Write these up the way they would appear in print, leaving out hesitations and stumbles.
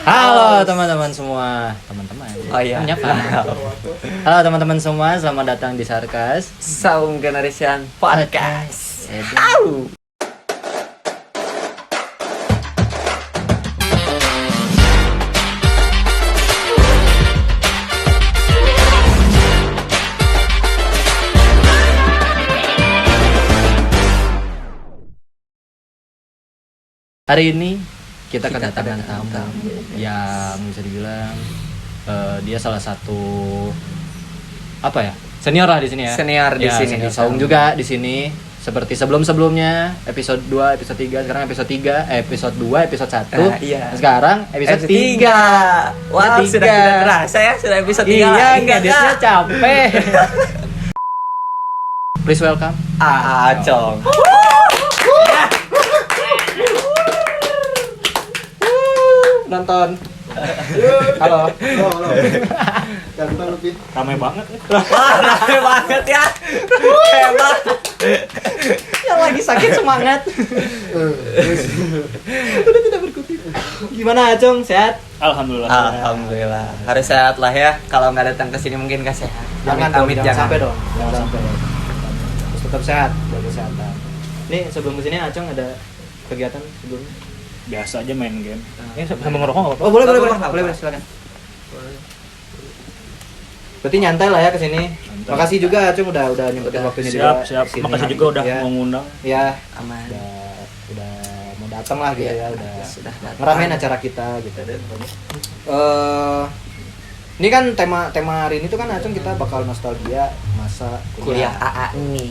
Halo teman-teman semua, teman-teman. Oh iya. Menyapa. Halo teman-teman semua, selamat datang di Sarkas Saung Generation Podcast. Au. Hari ini kita kedatangan tamu yang bisa dibilang dia salah satu apa ya, senior lah di sini ya. Senior di sini. Senior Saung juga di sini. Seperti sebelum-sebelumnya episode 2, episode 3, sekarang episode 3, episode 2, episode 1. Iya. Sekarang episode 3. Wow, sudah tidak terasa ya, sudah episode 3. Iya, ngeditnya capek. Please welcome Acong. nonton. Halo. Ganteng lebih. Ramai banget. Wah, rame banget ya. Hebat. Yang lagi sakit semangat. Udah tidak berkutik. Gimana Acong? Sehat? Alhamdulillah. Harus sehat lah ya. Kalau nggak datang ke sini mungkin nggak sehat. Amit Jangan sampai dong. Jangan sampai. Harus tetap sehat, jaga kesehatan. Nih sebelum kesini Acong ada kegiatan sebelumnya? Biasa aja main game. Ini sambil ngerokok nggak apa-apa? Oh boleh Boleh. silakan. Berarti nyantai lah ya kesini. Nyantai. Makasih juga Acong udah nyempetin waktunya juga. Siap. kesini. Makasih juga udah Ya. mau ngundang. Ya, Aman. udah mau datang lah gitu ya, udah Sudah datang. ngeramein acara kita gitu. Ini kan tema hari ini tuh kan Acong kita bakal nostalgia masa Kuliah AA ini.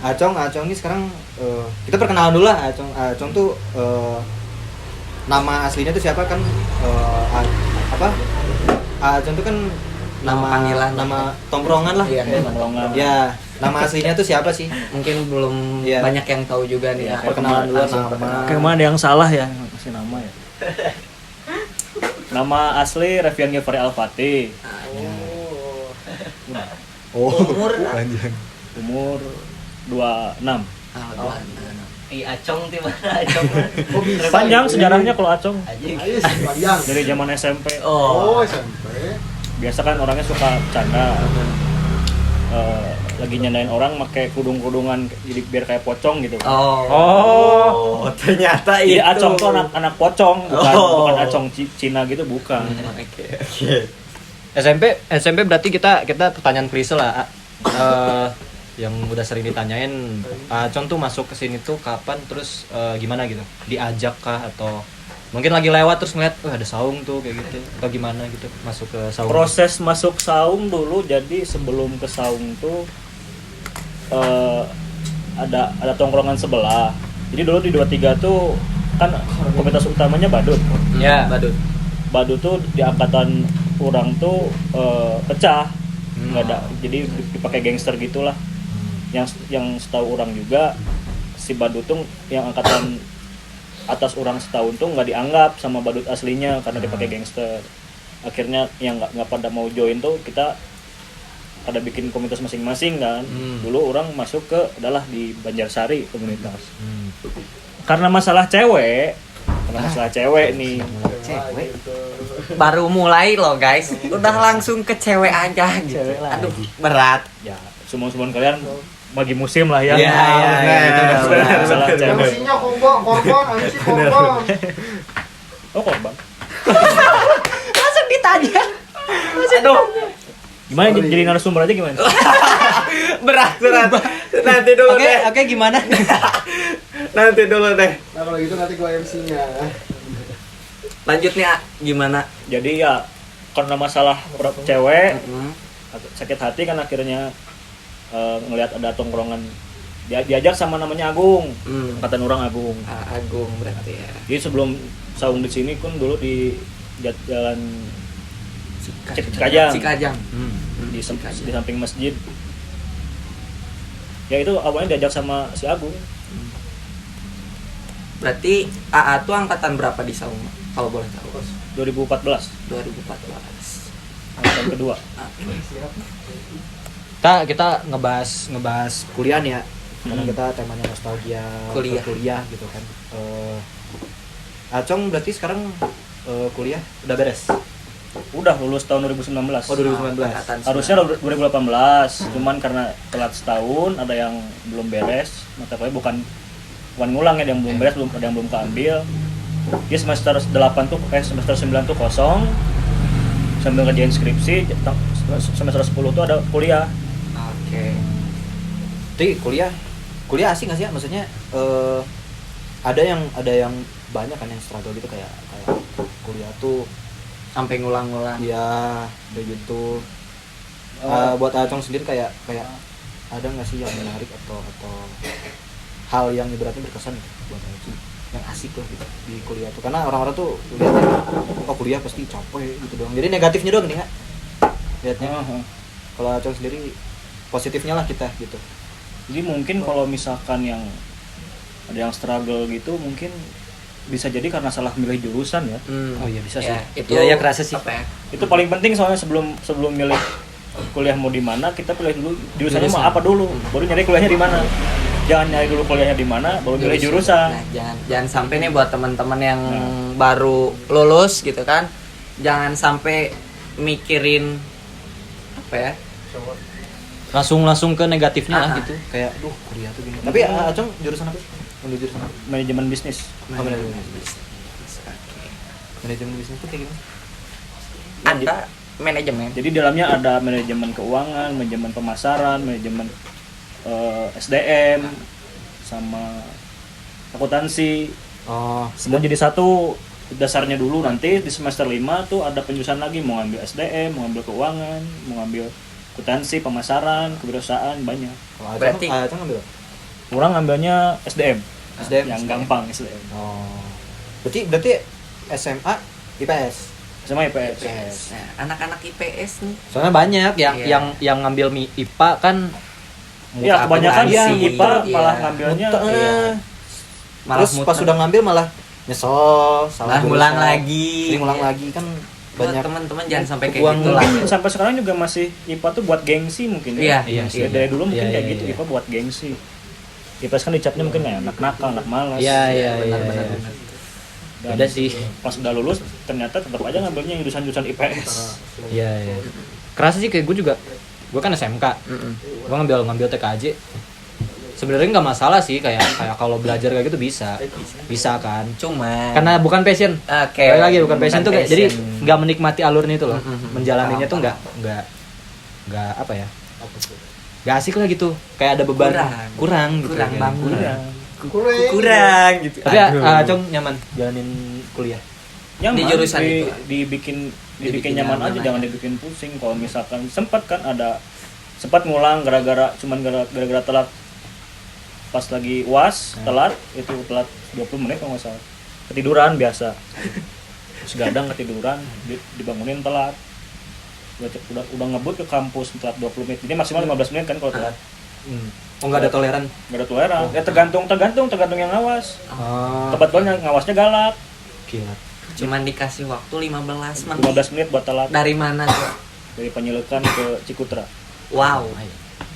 Acong ini sekarang kita perkenalan dulu lah. Acong tuh nama aslinya tuh siapa kan? Acong tuh kan Nama panggilan. nama tongkrongan lah. Iya, Tongkrongan. Ya, nama aslinya tuh siapa sih? Mungkin belum Iya. banyak yang tahu juga nih. Ya, perkenalan dulu Langsung nama. perkenalan. Kemana ada yang salah ya kasih nama ya? Nama asli Revian Gevari Al-Fatih. Oh. Umur Umur 26. Acong di mana Acong? Panjang sejarahnya kalau Acong. Ayo panjang. Dari zaman SMP. Oh. SMP. Biasa kan orangnya suka canda. Lagi nyandain orang pakai kudung-kudungan jadi biar kayak pocong gitu. Oh, ternyata Jadi itu. Acong tuh anak pocong, bukan Oh. bukan Acong Cina gitu, bukan. Oke. SMP berarti kita pertanyaan klise lah. Yang udah sering ditanyain, Acong tuh masuk ke sini tuh kapan, terus gimana gitu? Diajak kah atau mungkin lagi lewat terus ngeliat ada saung tuh kayak gitu atau gimana gitu masuk ke saung? Proses masuk saung dulu, jadi sebelum ke saung tuh ada tongkrongan sebelah. Jadi dulu di 23 tuh kan komunitas utamanya badut. Ya, badut. Badut tuh di angkatan orang tuh pecah. Nggak ada, jadi dipakai gangster gitulah. Yang setahu orang juga si badut tuh yang angkatan atas orang setahun tuh nggak dianggap sama badut aslinya karena dipakai gangster. Akhirnya yang nggak pada mau join tuh kita pada bikin komunitas masing-masing kan. Dulu orang masuk ke adalah di Banjarsari komunitas. Karena masalah cewek nih. Cewek. Baru mulai loh guys. Udah langsung ke cewek aja gitu. Cewek lagi. Aduh, berat. Ya semua kalian bagi musim lah ya. Iya, itu udah benar. Masalah cewek. Emosinya korban, emosi korban. Oh korban. Langsung ditanya. Aduh, Gimana jadi narasumber aja gimana? berat. Nanti dulu deh. Oke, gimana? Nanti dulu deh. Nah kalau gitu nanti gua MC-nya. Lanjut nih, A. Gimana? Jadi ya karena masalah cewek sakit hati kan akhirnya ngelihat ada tongkrongan diajak sama namanya Agung, angkatan orang Agung. Agung berarti ya. Jadi sebelum saung di sini kan dulu di jalan Cikajang. Cikajang. Di samping masjid. Ya itu awalnya diajak sama si Agung. Berarti AA tuh angkatan berapa di Saung? Kalau boleh tahu. 2014, 2014. angkatan kedua. Kita ngebahas kuliah nih ya. Karena kita temanya nostalgia Kuliah gitu kan. Acong berarti sekarang kuliah udah beres. Udah lulus tahun 2019. Oh 2019. Angkatan Harusnya 2018, cuman karena telat setahun, ada yang belum beres, mata kuliah bukan ngulang ya, ada yang belum beres, ada yang belum keambil. Jadi semester 8 tuh semester 9 tuh kosong. Sambil ngerjain skripsi, semester 10 tuh ada kuliah. Oke. Jadi kuliah asik nggak sih ya? Maksudnya ada yang banyak kan yang struggle gitu kayak kuliah tuh Sampai ngulang-ngulang. ya kayak gitu. Buat Acong sendiri kayak ada nggak sih yang menarik atau hal yang ibaratnya berkesan gitu buat Acong yang asik lah gitu di kuliah tuh, karena orang-orang tuh lihatnya oh kuliah pasti capek gitu doang, jadi negatifnya doang nih nggak lihatnya. Kalau Acong sendiri positifnya lah kita gitu. Jadi mungkin kalau misalkan yang ada yang struggle gitu, mungkin bisa jadi karena salah milih jurusan ya. Oh iya bisa Ya, sih. itu ya kerasa sih. apa ya? Itu paling penting, soalnya sebelum milih kuliah mau di mana, kita pilih dulu jurusannya mau apa dulu, baru nyari kuliahnya di mana. Jangan nyari dulu kuliahnya di mana, baru milih jurusan. Nah, jangan sampai nih buat teman-teman yang baru lulus gitu kan, jangan sampai mikirin apa ya, Langsung ke negatifnya lah Ah. gitu. Kayak kuliah tuh gini. Tapi Acong jurusan apa? Ambil jurusan apa? Manajemen bisnis. Oh, manajemen bisnis. Manajemen bisnis tuh kayak gimana? ada manajemen. Jadi di dalamnya ada manajemen keuangan, manajemen pemasaran, manajemen SDM, sama akuntansi. Oh, Semua jadi satu dasarnya dulu. Nanti di semester 5 tuh ada penjurusan lagi, mau ngambil SDM, mau ngambil keuangan, mau ngambil akuntansi, pemasaran, kewirausahaan, banyak. kalau Berarti- Acong ngambil Orang ngambilnya SDM, SDM. yang gampang SDM. Oh. Berarti SMA IPS. Sama IPS. Nah, anak-anak IPS nih. Soalnya banyak yang Iya. yang ngambil IPA kan Ya kebanyakan akuntansi, yang IPA iya. malah ngambilnya iya. Malah Terus pas muter. udah ngambil malah nyesel, salah Nah, ngulang jurusan. lagi. Sering ngulang lagi kan Buat banyak. teman-teman jangan sampai kayak kebuang gitu lah. mungkin sampai sekarang juga masih IPA tuh buat gengsi mungkin Iya, ya. iya, Dari dulu mungkin iya, kayak iya, gitu, iya. IPA buat gengsi. IPS kan dicapnya mungkin kayak anak nakal, anak malas. Iya. Benar-benar. Dan Ada sih. pas udah lulus ternyata tetap aja ngambilnya jurusan-jurusan IPS. Iya. Kerasa sih kayak gue kan SMK. Gue ngambil TKJ. Sebenarnya nggak masalah sih kayak kalau belajar kayak gitu bisa kan. Cuman Karena bukan passion. oke. Sekali lagi bukan passion tuh kayak, jadi passion. nggak menikmati alurnya itu loh. Menjalaninya tuh Paham. nggak apa ya? Nggak asik lah gitu. Kayak ada beban kurang gitu. Kurang kayak. banget. Kurang. gitu. Tapi Aduh. Acong nyaman jalanin kuliah. Nyaman, Di jurusan itu. dibikin Dibikin nyaman nyaman aja, aja. jangan dibikin pusing. Kalau misalkan sempat ngulang gara-gara telat pas lagi UAS, telat 20 menit kalau nggak salah. Ketiduran biasa. Terus gadang ketiduran, dibangunin telat. Udah ngebut ke kampus telat 20 menit. Jadi maksimal 15 menit kan kalau telat. Oh nggak ada toleran. Nggak ada toleran. Ya tergantung yang ngawas. Oh. Tepatnya ngawasnya galak. Gila. Cuman dikasih waktu 15 menit. 15 menit buat telat Dari mana tuh? dari Penyelukan ke Cikutra. Wow.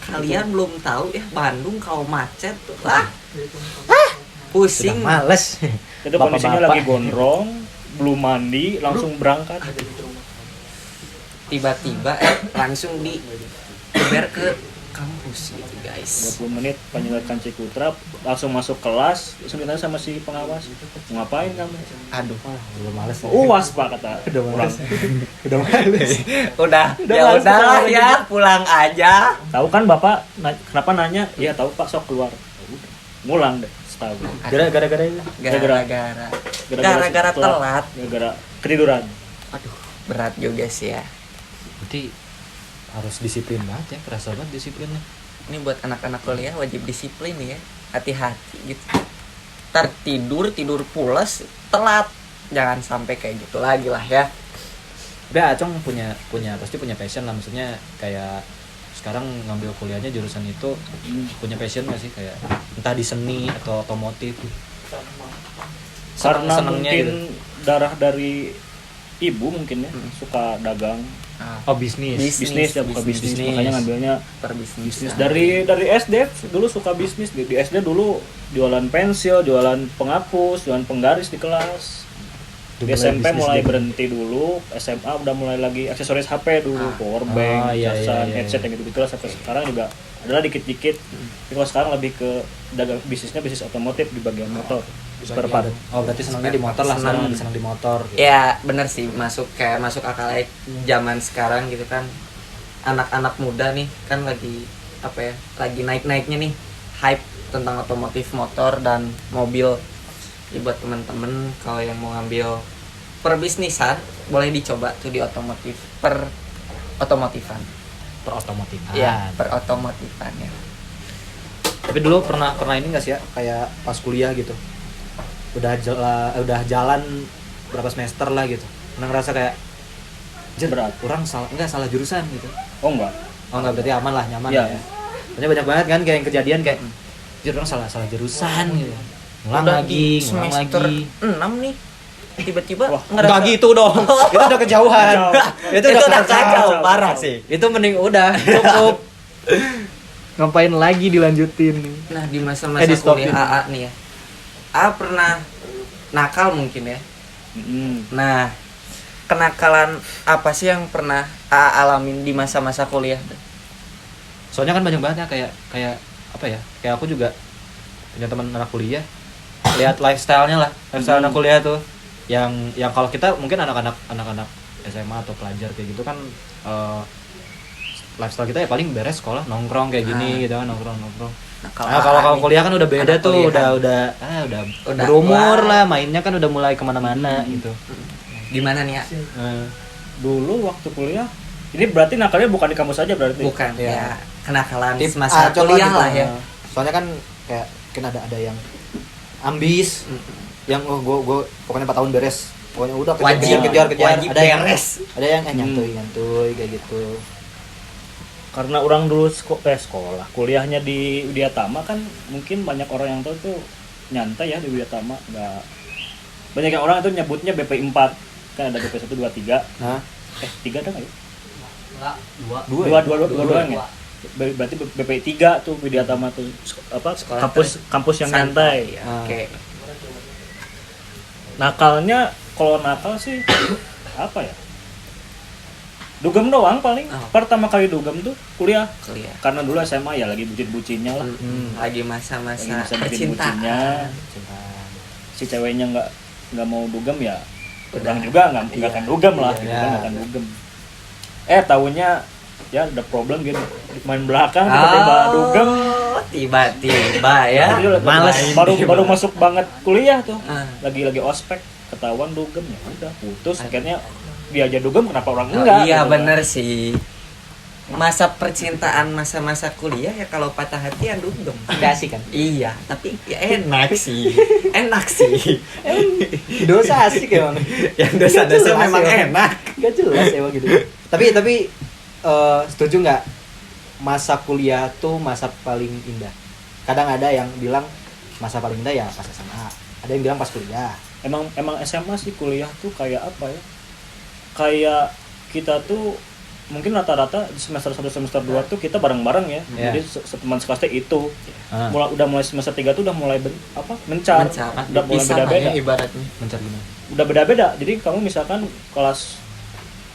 Kalian belum tahu ya, Bandung kalau macet tuh. Pusing. Sudah males. Itu kondisinya Bapak-bapak. lagi gondrong, belum mandi, langsung berangkat. Tiba-tiba langsung diber ke kampus gitu guys. 20 menit Penyelukan Cikutra, langsung masuk kelas, langsung ditanya sama si pengawas, mau ngapain kamu? Aduh. Udah males. UAS pak kata. Udah orang. males. Udah males. Udah ya males udahlah ketawa ya, pulang aja. Tahu kan bapak? Kenapa nanya? Iya tahu pak, sok keluar. Udah. Ngulang deh setahun. Gara-gara itu. Gara-gara telat. Gara-gara ketiduran. Aduh, berat juga sih ya. Berarti harus disiplin banget ya, kerasa banget disiplinnya. Ini buat anak-anak kuliah wajib disiplin ya. Hati-hati gitu. Tidur pules, telat. Jangan sampai kayak gitu lagi lah ya. Tapi Acong punya pasti punya passion lah, maksudnya kayak sekarang ngambil kuliahnya jurusan itu punya passion nggak sih, kayak entah di seni atau otomotif. Karena Senengnya mungkin gitu. darah dari ibu mungkin ya, suka dagang. Oh bisnis. Bisnis ya, bukan bisnis. Bisnis. Makanya ngambilnya Perbisnis. bisnis dari SD dulu suka bisnis. Di SD dulu jualan pensil, jualan penghapus, jualan penggaris di kelas. Di SMP mulai berhenti dulu, SMA udah mulai lagi aksesoris HP dulu, power bank, casan, headset yang gitu-gitu lah, sampai sekarang juga adalah dikit-dikit. Tapi kalau sekarang lebih ke dagang bisnisnya bisnis otomotif di bagian motor, spare part. Oh berarti senangnya di motor lah, sekarang lebih senang di motor gitu. Ya bener sih, masuk akal zaman sekarang gitu kan. Anak-anak muda nih kan lagi apa ya, lagi naik-naiknya nih hype tentang otomotif, motor dan mobil. Jadi buat temen-temen kalau yang mau ngambil perbisnisan boleh dicoba tuh di otomotifan. Perotomotifan. Iya, perotomotifan ya. Tapi dulu pernah ini nggak sih ya, kayak pas kuliah gitu, udah jalan berapa semester lah gitu, pernah ngerasa kayak Berat. kurang salah jurusan gitu. Oh enggak. Oh nggak, berarti aman lah, nyaman Iya. lah ya. Soalnya banyak banget kan kayak yang kejadian kayak orang salah jurusan gitu. Ngulang Udah lagi, di semester 6 nih tiba-tiba Enggak gitu dong. Itu udah kejauhan. Itu udah kacau parah sih. Itu mending udah cukup. Ngapain lagi dilanjutin? Nah di masa-masa di stopin. kuliah AA nih ya, AA pernah nakal mungkin ya. Nah kenakalan apa sih yang pernah AA alamin di masa-masa kuliah? Soalnya kan banyak banget ya, kayak apa ya, kayak aku juga punya teman anak kuliah, lihat lifestyle-nya lah, lifestyle anak kuliah tuh yang kalau kita mungkin anak-anak SMA atau pelajar kayak gitu kan, lifestyle kita ya paling beres sekolah nongkrong kayak gini gitu kan, nongkrong. Nah, Kalau kuliah kan udah beda tuh, udah berumur tua. lah, mainnya kan udah mulai kemana-mana gitu. Gimana nih ya? Dulu waktu kuliah, ini berarti nakalnya bukan di kampus aja berarti? Bukan Iya. ya, kenakalan Tip masa contoh kuliah gitu. lah ya. Soalnya kan kayak mungkin ada yang ambis, yang gue pokoknya 4 tahun beres, pokoknya udah Wajib kejar. wajib Ada yang beres. ada yang nyantuy kayak gitu. Karena orang dulu sekolah, kuliahnya di Widyatama kan mungkin banyak orang yang tahu tuh nyantai ya di Widyatama. Nggak, banyak yang orang itu nyebutnya BP 4, kan ada BP 1, 2, 3. Nah, 3 ada nggak ya? Enggak, Dua ya? Berarti BP 3 tuh Widyatama tuh apa, Sekolah kampus yang nyantai. Ya, oke. Nakalnya, kalau nakal sih apa ya? Dugem doang paling. Oh. Pertama kali dugem tuh kuliah. Karena dulu SMA ya lagi bucin-bucinnya lah. Lagi masa-masa Lagi masa percintaan. bucin-bucinnya. Si ceweknya nggak mau dugem ya. Orang juga nggak akan dugem lah, gitu kan, nggak akan dugem. Tahunya ya ada problem gitu, main belakang tiba-tiba dugem. Tiba-tiba ya. Males. Baru masuk banget kuliah tuh. Ah. Lagi ospek, ketahuan dugem, ya udah putus. Akhirnya dia aja dugem, kenapa orang Oh, enggak? iya gitu. bener sih. Masa percintaan, masa-masa kuliah ya kalau patah hati ya dugem. Gak asik kan? Iya, tapi ya enak sih. Enak sih. Dosa asik emang. Yang dosa-dosa Jelas memang ya. enak. Gak jelas emang gitu. Tapi setuju nggak, masa kuliah tuh masa paling indah? Kadang ada yang bilang masa paling indah ya pas SMA. Ada yang bilang pas kuliah. Emang SMA sih, kuliah tuh kayak apa ya? Kayak kita tuh mungkin rata-rata di semester 1 semester 2 tuh kita bareng-bareng ya. Yeah. Jadi teman sekelasnya itu. Ah. Udah mulai semester 3 tuh udah mulai mencar. Udah mulai Bisa lah beda-beda. ya ibaratnya. Mencari gimana? Udah beda-beda. Jadi kamu misalkan kelas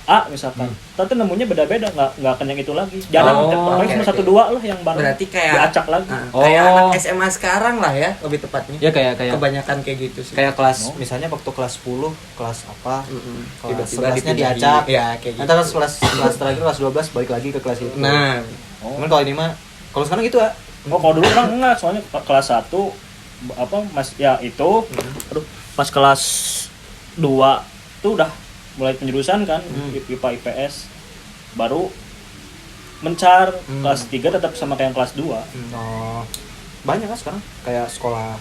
A misalkan, tapi nemunya beda-beda, nggak akan yang itu lagi. Jarang, paling oke, cuma oke. 1 2 lah yang bareng. Berarti kayak diacak lagi. kayak Oh. anak SMA sekarang lah ya, lebih tepatnya. Ya kayak Kebanyakan kayak gitu sih. kayak kelas misalnya waktu kelas 10, kelas apa? Kelas Tiba-tiba 11-nya dipindahin. diacak. Ya, kayak gitu. Nanti kelas terakhir kelas 12 balik lagi ke kelas itu. Nah, Cuman kalau ini mah kalau sekarang gitu, Oh, kalau dulu orang enggak, soalnya kelas 1 apa Mas ya itu. Aduh, pas kelas 2 tuh udah mulai penjurusan kan, IPA IPS. Baru mencar. Kelas 3 tetap sama kayak yang kelas 2. Oh, banyak kan sekarang kayak sekolah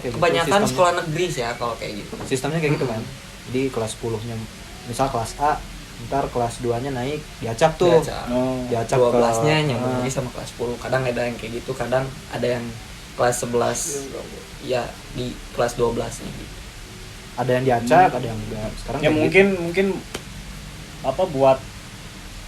kayak kebanyakan gitu. sekolah negeri sih ya kalau kayak gitu. Sistemnya kayak gitu kan. Jadi kelas 10-nya misal kelas A, ntar kelas 2-nya naik, diacak tuh. Diacak 12-nya ke- nyambung lagi sama kelas 10. Kadang ada yang kayak gitu, kadang ada yang kelas 11 ya di kelas 12 nih. Ada yang diacak, ada yang enggak. Sekarang Ya kayak mungkin apa buat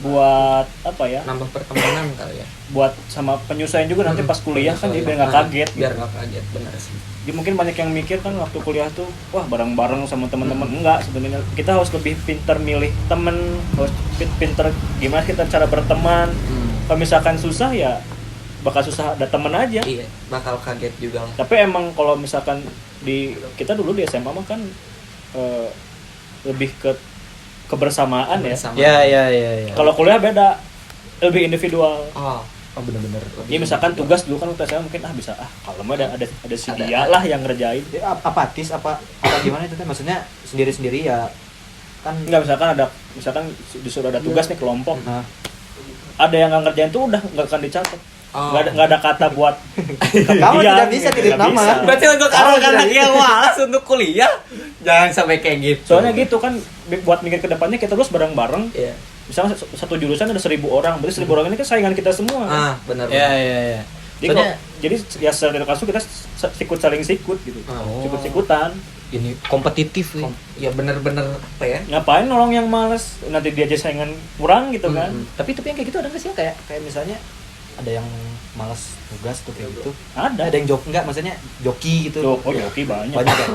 buat apa ya, nambah pertemanan kali ya, buat sama penyesuaian juga nanti pas kuliah kan, jadi biar nggak kaget biar gitu. nggak kaget, benar sih. Jadi mungkin banyak yang mikir kan waktu kuliah tuh wah bareng-bareng sama teman-teman. Enggak, sebenarnya kita harus lebih pintar milih temen, harus pintar gimana kita cara berteman. Kalau misalkan susah ya bakal susah ada temen aja. Iya, bakal kaget juga lah. Tapi emang kalau misalkan di kita dulu di SMA mah kan lebih ke kebersamaan ya. Bersama. Ya. Kalau kuliah beda, lebih individual. Oh benar-benar. Ya misalkan tugas dulu kan waktu SMA mungkin bisa kalau mah ada si dia lah yang ngerjain. Ya, apatis apa gimana itu kan, maksudnya sendiri-sendiri ya kan. Enggak, misalkan disuruh ada tugas nih kelompok. Nah, Ada yang nggak ngerjain tuh udah nggak akan dicatat. Nggak ada kata buat kamu tidak bisa titip nggak nama. bisa. Berarti untuk anak-anak yang malas untuk kuliah jangan sampai kayak gitu. Soalnya gitu kan buat mikir ke depannya kita terus bareng-bareng. Iya. Misalnya satu jurusan ada 1.000 orang, berarti 1.000 orang ini kan saingan kita semua. Benar. Ya. Jadi, Soalnya jadi ya secara tidak langsung kita saling sikut gitu. Sikut-sikutan. ini kompetitif nih. Ya benar-benar apa ya? Ngapain nolong yang malas, nanti dia aja saingan kurang gitu kan. Tapi yang kayak gitu ada nggak sih, kayak misalnya ada yang malas tugas tuh kayak gitu. Ada Ada yang enggak, maksudnya joki gitu. joki banyak. Banyak ya.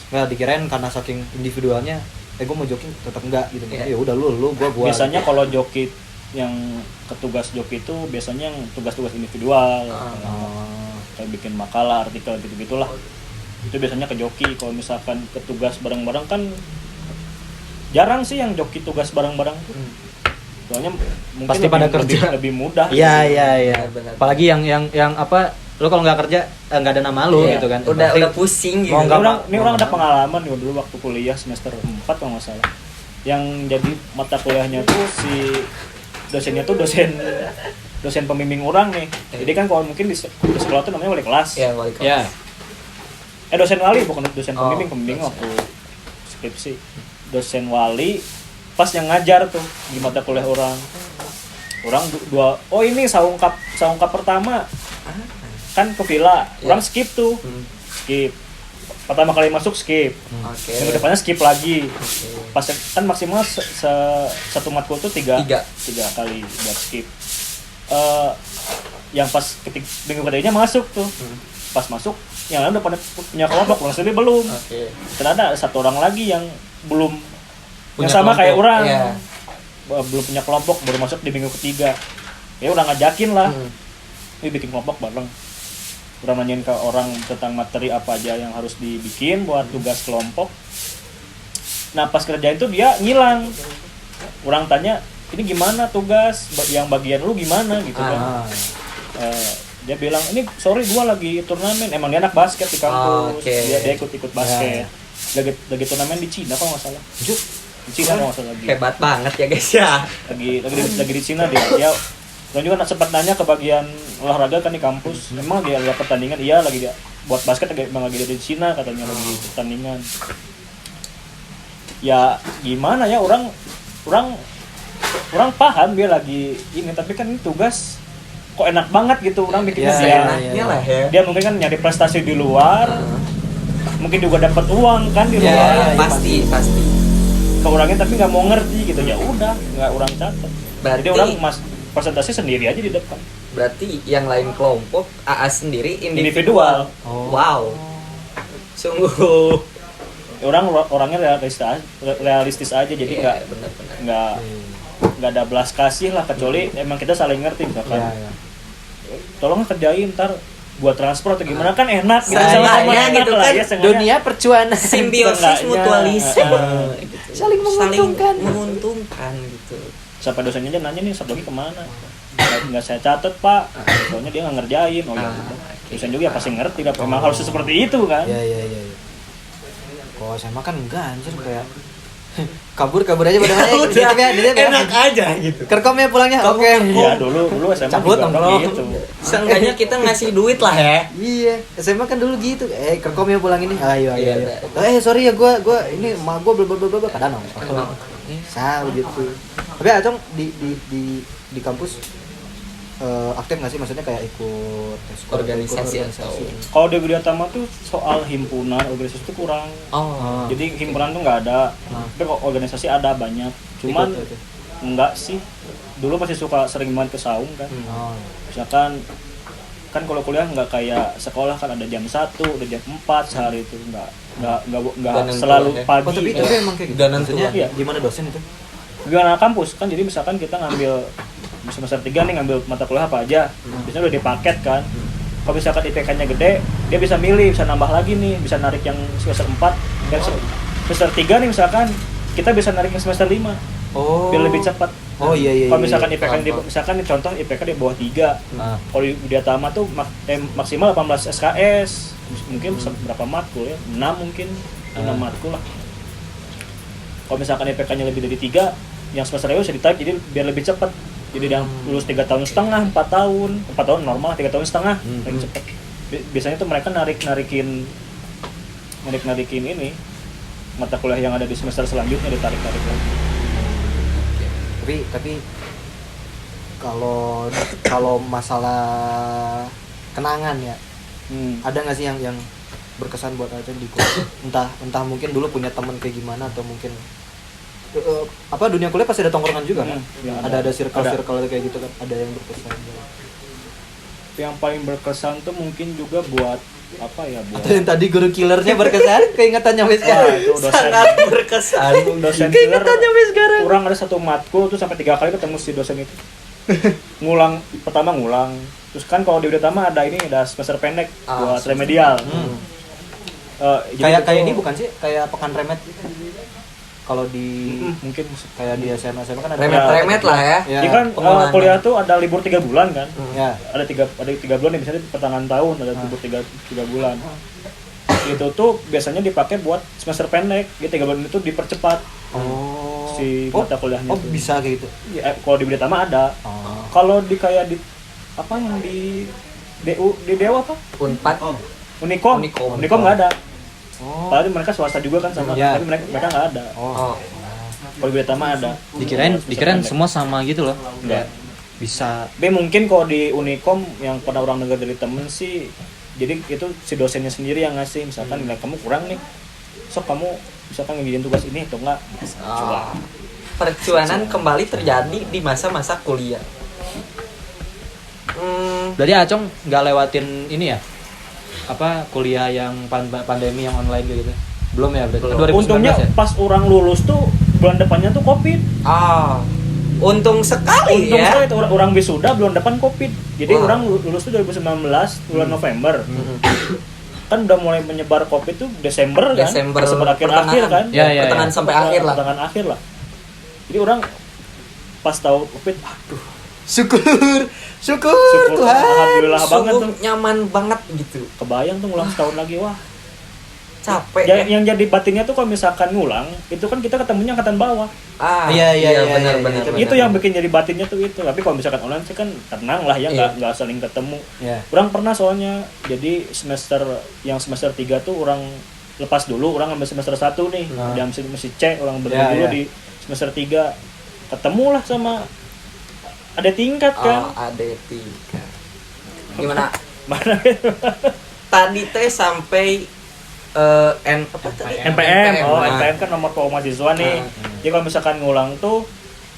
Nggak dikirain karena saking individualnya, gue mau joki tetap enggak gitu. Iya. Ya udah lu gua. Biasanya kalau joki yang ketugas joki itu biasanya yang tugas-tugas individual. Kayak bikin makalah, artikel gitu-gitulah. Itu biasanya ke joki. Kalau misalkan ke tugas bareng-bareng kan jarang sih yang joki tugas bareng-bareng tuh. Soalnya mungkin Pasti pada kerja. lebih mudah. Iya. Benar. Apalagi yang apa, lu kalau nggak kerja nggak ada nama lu Iya. gitu kan. Udah Berarti pusing gitu. mau nggak Ini orang ada pengalaman nih dulu waktu kuliah semester 4 kalau nggak salah. Yang jadi mata kuliahnya tuh si dosennya tuh dosen pembimbing orang nih. Jadi kan kalau mungkin di sekolah tuh namanya wali kelas. Ya, wali kelas. ya. Dosen wali bukan dosen pembimbing dosen. waktu skripsi. Dosen wali pas yang ngajar tuh di mata kuliah orang dua ini saungkap pertama kan ke villa, orang skip tuh. Skip. Pertama kali masuk skip. Oke. Yang depannya skip lagi. Pas kan maksimal satu matkul tuh tiga kali buat skip. Yang pas minggu ketiganya masuk tuh. Pas masuk yang lain udah pada punya kelompok, orang sendiri belum. Oke. Ternyata ada satu orang lagi yang belum Punya yang sama kelompok, kayak orang. iya. Belum punya kelompok, baru masuk di minggu ketiga. Ya udah ngajakin lah. Ini bikin kelompok bareng. Udah nanyain ke orang tentang materi apa aja yang harus dibikin buat tugas kelompok. Nah pas kerjain tuh dia ngilang. Orang tanya, ini gimana tugas yang bagian lu gimana gitu kan. Dia bilang, ini sorry gua lagi turnamen. Emang dia anak basket di kampus. Oke. Dia ikut basket. Lagi turnamen di Cina kalau nggak salah. Di Cina kalau nggak salah lagi. Hebat banget ya guys ya. Lagi di Cina dia dan juga sempat nanya ke bagian olahraga kan di kampus, memang dia ada pertandingan, iya lagi dia buat basket memang lagi di Cina katanya lagi pertandingan. Ya gimana ya, orang paham dia lagi ini, tapi kan ini tugas kok enak banget gitu, orang bikinnya Enaknya lah ya. dia mungkin kan nyari prestasi di luar, mungkin juga dapat uang kan di luar. Pasti. Ke orangnya tapi nggak mau ngerti gitu, ya udah nggak orang catat. Jadi orang presentasi sendiri aja di depan. Berarti yang lain kelompok, AA sendiri Individual. Wow. Sungguh. Orangnya realistis aja, jadi Iya, benar-benar. nggak ada belas kasih lah, kecuali emang kita saling ngerti misalkan. Tolong kerjain ntar buat transfer atau gimana kan enak gitu, Seenggaknya gitu kan, Dunia percuanan. Simbiosis mutualisme. Saling menguntungkan gitu. Sampai dosennya aja nanya nih lagi kemana, nggak saya catat pak, soalnya dia nggak ngerjain. Oh ya udah, dosen juga ya pasti ngerti lah, memang harus seperti itu kan. Iya. Kalau SMA kan enggak, anjir, kayak kabur aja pada mana. Enak aja gitu. Kerkomnya pulangnya. Oke. Iya dulu SMA Cabut juga nongkrong. gitu. Seenggaknya kita ngasih duit lah ya. Iya, SMA kan dulu gitu. Kerkomnya pulang ini. Ayo. Iya. Sorry ya, gua ini emak gua bla kadang nongkrong. Gitu. Tapi Acong di kampus aktif nggak sih, maksudnya kayak ikut Organisasi atau Kalau di Widyatama tuh soal himpunan organisasi itu kurang. Jadi himpunan tuh nggak ada. Tapi kalau organisasi ada banyak. Cuman Ikut. enggak sih. dulu masih suka sering main ke saung kan. Oh. Misalkan kan kalau kuliah nggak kayak sekolah kan ada jam 1, ada jam 4 sehari itu nggak Dan selalu nentuan, ya. pagi. Oh, tapi itu emang kayak gitu. Dan Maksudnya nentuan. gimana dosen itu? Gimana kampus kan, jadi misalkan kita ngambil semester 3 nih ngambil mata kuliah apa aja, biasanya udah dipaket kan. Kalau misalkan IPK-nya gede, dia bisa milih, bisa nambah lagi nih, bisa narik yang semester 4 dan semester 3 nih misalkan kita bisa narik yang semester 5 Oh. biar lebih cepat. Oh iya iya. Kalau iya, misalkan iya. IPK misalkan nih contoh IPK di bawah 3. Ah. Kalau di Widya Tama tuh maksimal 18 SKS. Mungkin berapa matkul ya? 6 mungkin. 6 matkul lah. Kalau misalkan IPK-nya lebih dari 3, yang semester 2 bisa ditarik jadi biar lebih cepat. Jadi yang lulus 3 tahun setengah, 4 tahun normal, 3 tahun setengah, lebih cepat. Biasanya tuh mereka narikin ini mata kuliah yang ada di semester selanjutnya ditarik lagi. Tapi kalau masalah kenangan ya, ada nggak sih yang berkesan buat Aceh di kuliah? Entah mungkin dulu punya teman kayak gimana atau mungkin dunia kuliah pasti ada tongkrongan juga kan? Ya, ada circle kayak gitu kan? Ada yang berkesan. Yang paling berkesan tuh mungkin juga buat apa ya, buat Atau yang tadi guru killernya berkesan, keingetannya sampai sekarang. itu dosen Sangat berkesan. dosen killer. Keingetannya sampai sekarang. Kurang ada satu matkul tuh sampai 3 kali ketemu si dosen itu. Pertama ngulang. Terus kan kalau di Widya Tama ada semester pendek buat remedial. Kayak itu- ini bukan sih? Kayak pekan remet. Kalau di mungkin kayak di SMA kan ada Remet lah ya. Ya. jadi kan pengulangan. kuliah tuh ada libur 3 bulan kan. Ya. Ada 3 bulan nih, misalnya di pertengahan tahun ada libur 3 bulan. Itu tuh biasanya dipakai buat semester pendek. Jadi 3 bulan itu dipercepat Oh. si mata kuliahnya Oh, tuh. bisa kayak gitu. Ya, kalau di Widya Tama ada. Oh. Kalau di kayak di apa yang di Dewa apa? Unpad. Unikom Unikom. nggak ada. Oh. Padahal mereka swasta juga kan sama, Ya. tapi mereka nggak ada. Oh. Oh. Kalau Widya Tama ada. Dikirain semua sama gitu loh. Enggak. Bisa Tapi mungkin kalau di Unikom yang pernah orang dengar dari temen sih, jadi itu si dosennya sendiri yang ngasih, misalkan nilai kamu kurang nih, sok kamu misalkan ngerjain tugas ini atau enggak. Oh. Percuanan kembali terjadi di masa-masa kuliah. Berarti Acong nggak lewatin ini ya? Apa kuliah yang pandemi yang online gitu? Belum ya berarti. Belum. 2019 Untungnya ya? pas orang lulus tuh bulan depannya tuh Covid. Ah, untung sekali Untung ya. sekali tuh orang wisuda bulan depan Covid. Jadi Wah. orang lulus tuh 2019 bulan November. Kan udah mulai menyebar Covid tuh Desember kan? Desember akhir-akhir kan? Ya, ya, pertengahan sampai akhir lah. Pertengahan akhir lah. Jadi orang pas tahu Covid, aduh, Syukur syukur Tuhan. alhamdulillah banget Sungguh tuh. nyaman banget gitu. Kebayang tuh ngulang setahun lagi, wah. Capek Ya, ya. yang jadi batinnya tuh kalau misalkan ngulang, itu kan kita ketemunya angkatan bawah. Ah, Iya, benar. Itu yang bikin jadi batinnya tuh itu. Tapi kalau misalkan online sih kan tenang lah ya, nggak saling ketemu. Ya. Orang pernah soalnya, jadi semester 3 tuh orang lepas dulu, orang ambil semester 1 nih, dia masih C, orang ambil Ya, dulu ya. di semester 3. Ketemulah sama ada tingkat kan. Oh, ada tiga. Gimana? Mana Tadi teh sampai apa tadi? NPM. Oh, Nah, NPM kan nomor pokok mahasiswa nih. Jadi kalau misalkan ngulang tuh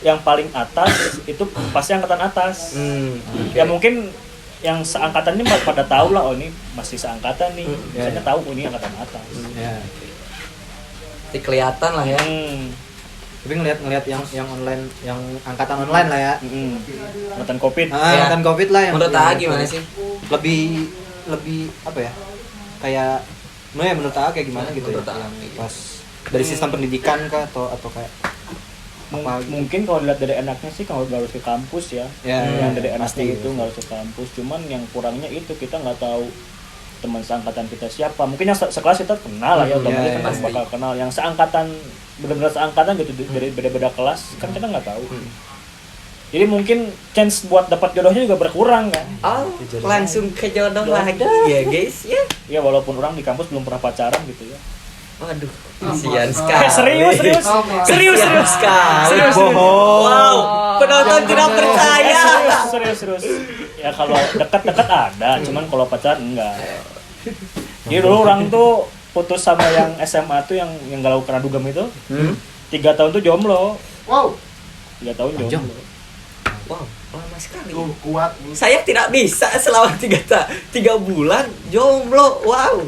yang paling atas itu pasti angkatan atas. Ya mungkin yang seangkatan ini pada tahu lah, oh ini masih seangkatan nih. Biasanya tahu oh, ini angkatan atas. Ya. kelihatan lah ya. Tapi ngelihat yang online, yang angkatan online lah ya. Angkatan Covid. Ya. Angkatan Covid lah yang Menurut yang Aa gimana sih? lebih apa ya? Kayak menurut Aa kayak gimana gitu Menurut ya? Aa, Yang gitu. pas dari sistem pendidikan kah atau kayak apa gitu? Mungkin kalau dilihat dari enaknya sih kalau nggak harus ke kampus ya. Ya, Yang dari pasti. enaknya itu nggak harus ke kampus. Cuman yang kurangnya itu kita nggak tahu teman seangkatan kita siapa. Mungkin yang sekelas kita kenal lah ya, otomatis ya, kita pasti. bakal kenal. Yang seangkatan benar-benar seangkatan gitu dari beda-beda kelas kan kita nggak tahu. Jadi mungkin chance buat dapat jodohnya juga berkurang kan. Oh, langsung ke jodoh lagi ya guys ya. Ya walaupun orang di kampus belum pernah pacaran gitu ya. Waduh, kasihan sekali. Serius sekali. Bohong. Wow, penonton tidak percaya. Serius. Ya kalau dekat-dekat ada, cuman kalau pacaran enggak. Jadi dulu orang tuh putus sama yang SMA tuh yang galau kena dugem itu. 3 tahun tuh jomblo. Wow. 3 tahun jomblo. wow, lama sekali. Kuat. Saya tidak bisa selama 3 bulan jomblo. Wow.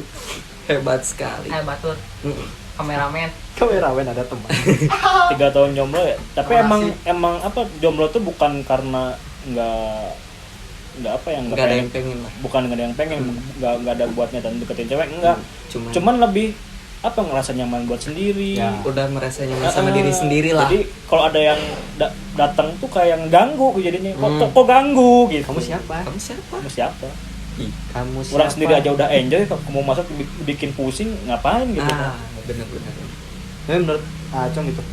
Hebat sekali. Batur. Mm. Kameramen. Kameramen ada teman. 3 tahun jomblo ya. Tapi emang apa jomblo tuh bukan karena nggak apa yang Nggak ada yang pengen lah. bukan nggak ada yang pengen nggak ada buatnya dan deketin cewek enggak. Cuman Lebih apa ngerasa nyaman buat sendiri. Ya. udah merasa nyaman sama diri sendiri lah. Jadi kalau ada yang datang tuh kayak yang ganggu jadinya. Kok ganggu gitu. Kamu siapa? Kamu siapa? Kamu siapa? Kamu siapa? Orang sendiri aja udah enjoy, kalau mau masuk bikin pusing ngapain gitu. Ah, benar-benar. Tapi menurut Acong gitu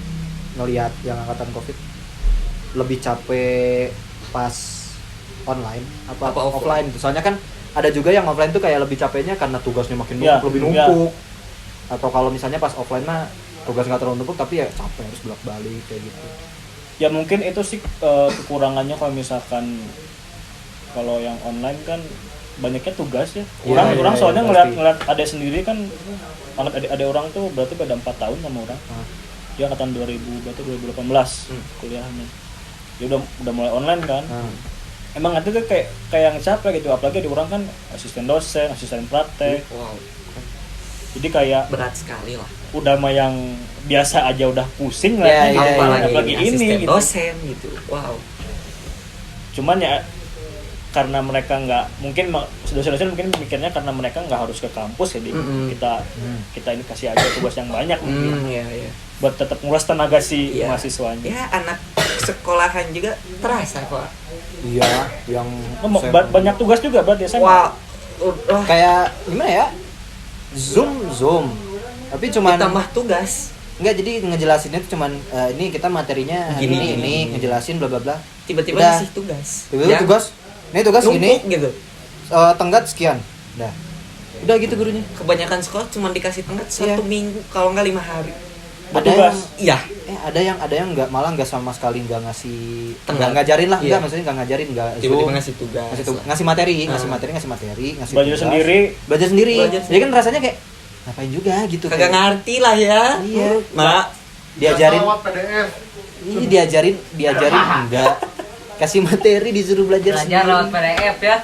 ngelihat yang angkatan Covid lebih capek pas online apa offline gitu. Soalnya kan ada juga yang offline tuh kayak lebih capeknya karena tugasnya makin Ya, lebih numpuk. Atau kalau misalnya pas offline mah tugas nggak terlalu numpuk tapi ya capek harus bolak-balik kayak gitu. Ya mungkin itu sih kekurangannya kalau misalkan kalau yang online kan banyaknya tugas ya. Orang soalnya ngeliat ada sendiri kan ada orang tuh berarti beda 4 tahun sama orang. Dia angkatan 2018 kuliahnya. Dia udah mulai online kan. Emang nanti tuh kayak yang capek gitu, apalagi di orang kan asisten dosen, asisten praktek. Wow, Jadi kayak berat sekali lah. udah mah yang biasa aja udah pusing lah. Ya, Apalagi ini asisten gitu. dosen gitu. Wow. Cuman ya karena mereka nggak mungkin dosen-dosen mungkin mikirnya karena mereka nggak harus ke kampus jadi kita ini kasih aja tugas yang banyak mungkin Iya. buat tetap nguras tenaga si Iya. mahasiswanya. Ya, anak sekolahan juga terasa kok. Iya, yang Banyak tugas juga berarti saya. Wah, kayak gimana ya? Zoom. Tapi cuman ditambah tugas. enggak, jadi ngejelasinnya tuh cuman ini kita materinya hari Gini, ini ngejelasin bla bla bla. Tiba-tiba Udah. ngasih tugas. Tiba-tiba Yang tugas. Ini tugas numpuk gini. gitu. Tenggat sekian. Udah gitu gurunya. Kebanyakan sekolah cuma dikasih tenggat 1 Iya. minggu, kalau nggak 5 hari. Ada Tugas. yang Iya. ada yang nggak, malah nggak sama sekali nggak ngasih, Tenggat. nggak ngajarin lah, Iya. nggak, maksudnya nggak ngajarin, nggak Tiba-tiba Zoom, ngasih tugas. ngasih materi, ngasih Ah. materi, ngasih Belajar tugas. sendiri. belajar sendiri. Belajar Jadi kan rasanya kayak ngapain juga gitu. Kagak kayak. ngerti lah ya. Iya. Mak, Diajarin, Lewat PDF. ini diajarin enggak. Kasih materi disuruh belajar Belajar lewat sendiri. PDF ya.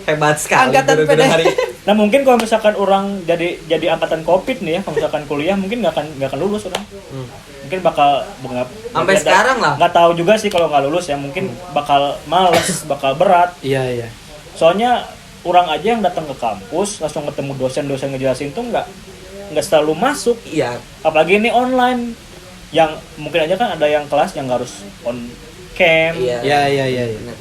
hebat sekali. Angkatan guru-guru PDF. hari. Nah mungkin kalau misalkan orang jadi angkatan COVID nih ya, kalau misalkan kuliah mungkin nggak akan lulus orang. Mungkin bakal Sampai sekarang lah. Nggak tahu juga sih kalau nggak lulus ya, mungkin bakal males, bakal berat. Iya. Soalnya orang aja yang datang ke kampus langsung ketemu dosen ngejelasin tuh nggak selalu masuk. Iya. Apalagi ini online yang mungkin aja kan ada yang kelas yang nggak harus on cam. Iya. Iya. Bener.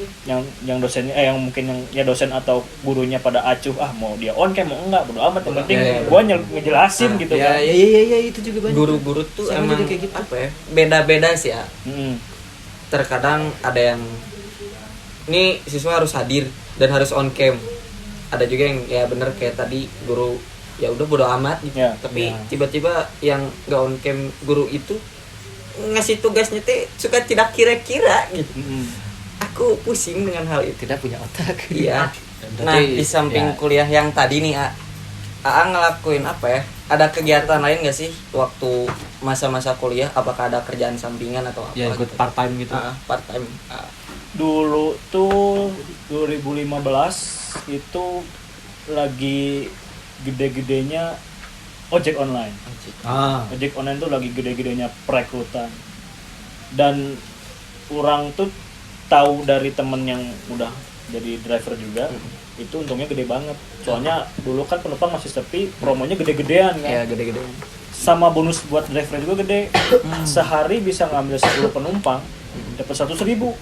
Yang dosennya yang mungkin yang ya dosen atau gurunya pada acuh mau dia on cam mau enggak bodo amat, yang penting Iya. gua ngejelasin gitu kan. Iya, itu juga banyak. Guru-guru tuh Sama emang juga kayak gitu. apa ya? Beda-beda sih ya. Mm-mm. Terkadang ada yang ini siswa harus hadir dan harus on cam. Ada juga yang ya bener kayak tadi guru ya udah bodo amat gitu. Ya, Tapi ya. tiba-tiba yang nggak on cam guru itu ngasih tugasnya teh suka tidak kira-kira gitu. Mm-mm. Aku pusing dengan hal itu. Tidak punya otak. Iya. Berarti, Nah, di samping ya. kuliah yang tadi nih, Aa ngelakuin apa ya? Ada kegiatan lain gak sih waktu masa-masa kuliah? Apakah ada kerjaan sampingan atau apa? Ya ikut gitu? part time gitu. Part time. Dulu tuh 2015 itu lagi gede-gedenya ojek online. Ojek online tuh lagi gede-gedenya perekrutan. Dan orang tuh tahu dari temen yang udah jadi driver juga, itu untungnya gede banget. Soalnya dulu kan penumpang masih sepi, promonya gede-gedean kan. Ya gede-gede. Sama bonus buat driver juga gede. Sehari bisa ngambil 10 penumpang, dapat 100.000.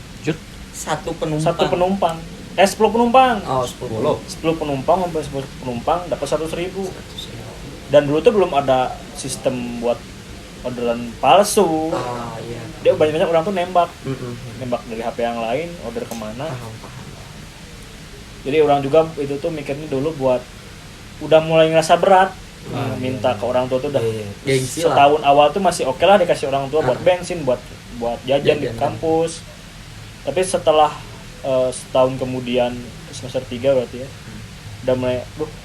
Satu penumpang. 10 penumpang. Oh, 10. 10 penumpang sampai 10 penumpang dapat 100.000. Dan dulu tuh belum ada sistem buat orderan palsu. Ah, iya. Dia banyak orang tuh nembak Mm-mm. dari HP yang lain, order kemana. Paham. Jadi orang juga itu tuh mikirnya dulu buat udah mulai ngerasa berat, minta ke orang tua tuh udah Gengsi lah. setahun awal tuh masih oke lah dikasih orang tua buat bensin, buat jajan di Jajan. kampus. Tapi setelah setahun kemudian semester 3 berarti ya, udah mulai,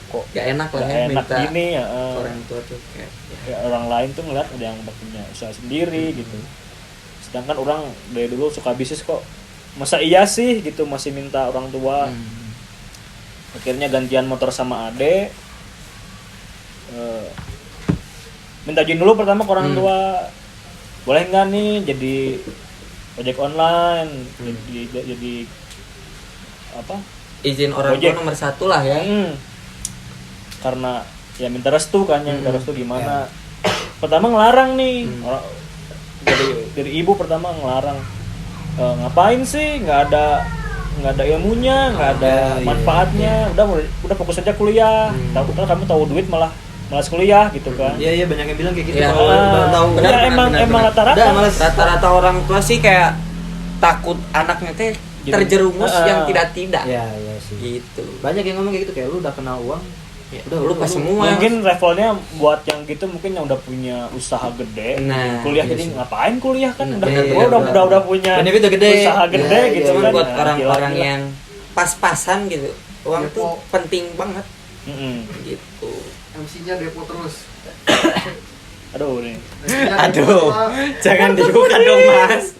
kok Gak enak lah gak ya enak minta gini ya. orang tua tuh kayak ya. Kayak orang lain tuh ngeliat ada yang udah punya usaha sendiri gitu. Sedangkan orang dari dulu suka bisnis kok, masa iya sih gitu masih minta orang tua. Akhirnya gantian motor sama ade. Minta izin dulu pertama ke orang tua, boleh nggak nih jadi ojek online, jadi apa? Izin orang Ojek. tua nomor 1 lah ya. Karena ya minta restu kan, yang minta restu gimana? Pertama ngelarang nih, orang dari ibu pertama ngelarang, ngapain sih? Nggak ada ilmunya, nggak ada manfaatnya. Udah fokus aja kuliah. Tahu kan kamu tahu duit malas kuliah gitu kan? Iya banyak yang bilang kayak gitu. Iya. Kalau baru tahu. Benar, Ya emang rata-rata. Rata-rata orang tua sih kayak takut anaknya teh terjerumus yang tidak. Iya sih. Gitu. Banyak yang ngomong kayak gitu, kayak lu udah kenal uang, udah Lu pas semua. Mungkin levelnya buat yang gitu mungkin yang udah punya usaha gede, Nah, kuliah iya jadi sih. ngapain kuliah kan? Udah Iya, gua benar. udah punya Benefit udah gede. usaha gede Iya, gitu Cuman kan. buat Nah, orang-orang gila-gila. yang pas-pasan gitu, uang tuh penting banget gitu. MC-nya depo terus. Aduh nih. Aduh, jangan dibuka dong Mas.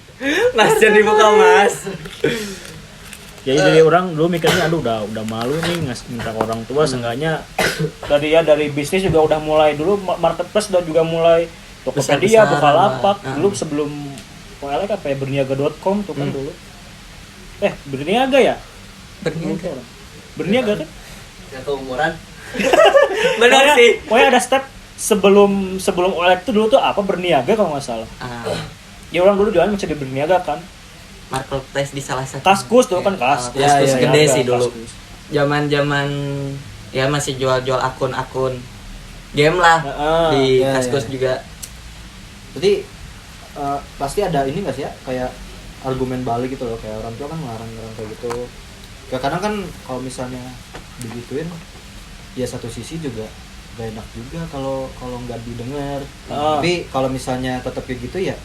Mas jangan dibuka Mas. Jadi dari orang dulu mikirnya aduh udah malu nih minta ke orang tua, seenggaknya dari bisnis juga udah mulai dulu, marketplace udah juga mulai Tokopedia, Besar-besaran Bukalapak lah. dulu sebelum OLX apa ya, berniaga.com tuh kan dulu. Berniaga ya? Berniaga kan? Gak keumuran. Benar sih. Pokoknya ada step sebelum OLX itu dulu tuh apa, berniaga kalau nggak salah. Ya orang dulu jualan masih di berniaga kan. Marketplace di salah satu. Kaskus tuh kan Kaskus Kaskus. gede Berniaga, sih dulu. Kaskus. Zaman ya masih jual-jual akun-akun game lah di Iya, Kaskus iya. juga. Berarti pasti ada ini nggak sih ya, kayak argumen balik gitu loh, kayak orang tua kan ngelarang kayak gitu. Kayak kadang kan kalau misalnya digituin, ya satu sisi juga gak enak juga kalau nggak didengar. Tapi kalau misalnya tetap kayak gitu ya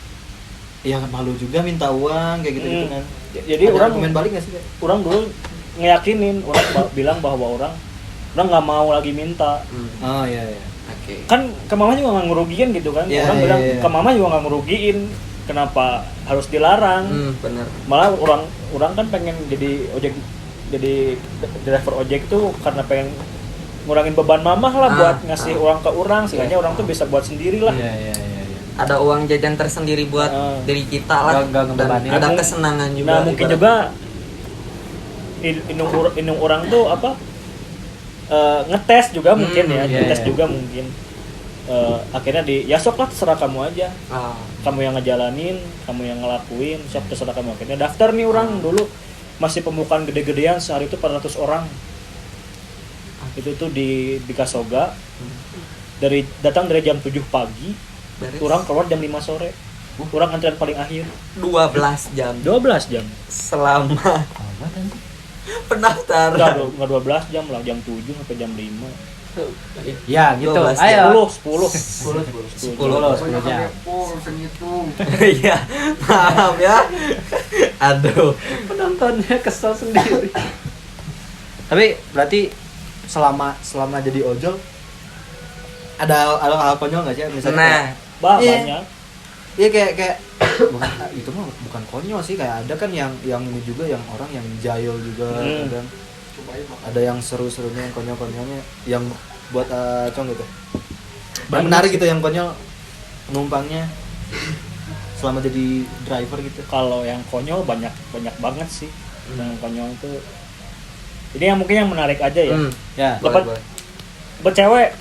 malu juga minta uang kayak gitu kan. Jadi Ada orang argumen balik nggak sih? Kak? orang dulu ngeyakinin, orang bilang bahwa orang nggak mau lagi minta. Oh iya. Oke. Kan ke mama juga nggak ngerugiin gitu kan. Iya, Orang iya, bilang iya. ke mama juga nggak ngerugiin, kenapa harus dilarang? Bener. Malah orang kan pengen jadi driver ojek tuh karena pengen ngurangin beban mamah lah, buat ngasih uang ke orang, sehingga orang tuh bisa buat sendiri lah. Iya. Ada uang jajan tersendiri buat diri kita lah. Nggak ngebebanin. Dan ada Nah, kesenangan juga. Nah mungkin juga indung orang tuh apa, ngetes juga mungkin ya, iya, ngetes iya. juga mungkin. Akhirnya ya sok lah, terserah kamu aja, kamu yang ngejalanin, kamu yang ngelakuin, sok terserah kamu. Akhirnya daftar nih orang dulu masih pembukaan gede-gedean, sehari itu 400 orang. Itu tuh di Kasoga, datang dari jam 7 pagi, Beres. orang keluar jam 5 sore. Orang antrian paling akhir 12 jam 12 jam. selama pendaftaran. Enggak 12 jam lah, jam 7 sampai jam 5. Ya gitu. 12 Ayo. 10 10 jam. Depo segitu. Iya, maaf ya. Aduh. Penontonnya kesel sendiri. Tapi berarti selama jadi ojol ada hal konyol nggak sih misalnya? Nah, Iya. banyak. Iya kayak itu mah bukan konyol sih, kayak ada kan yang ini juga, yang orang yang jahil juga, kadang ada yang seru-serunya, yang konyol-konyolnya, yang buat cong gitu. Yang menarik gitu, yang konyol penumpangnya selama jadi driver gitu. Kalau yang konyol banyak banget sih. Yang konyol itu ini yang mungkin yang menarik aja ya. Ya. Dapat bercewek.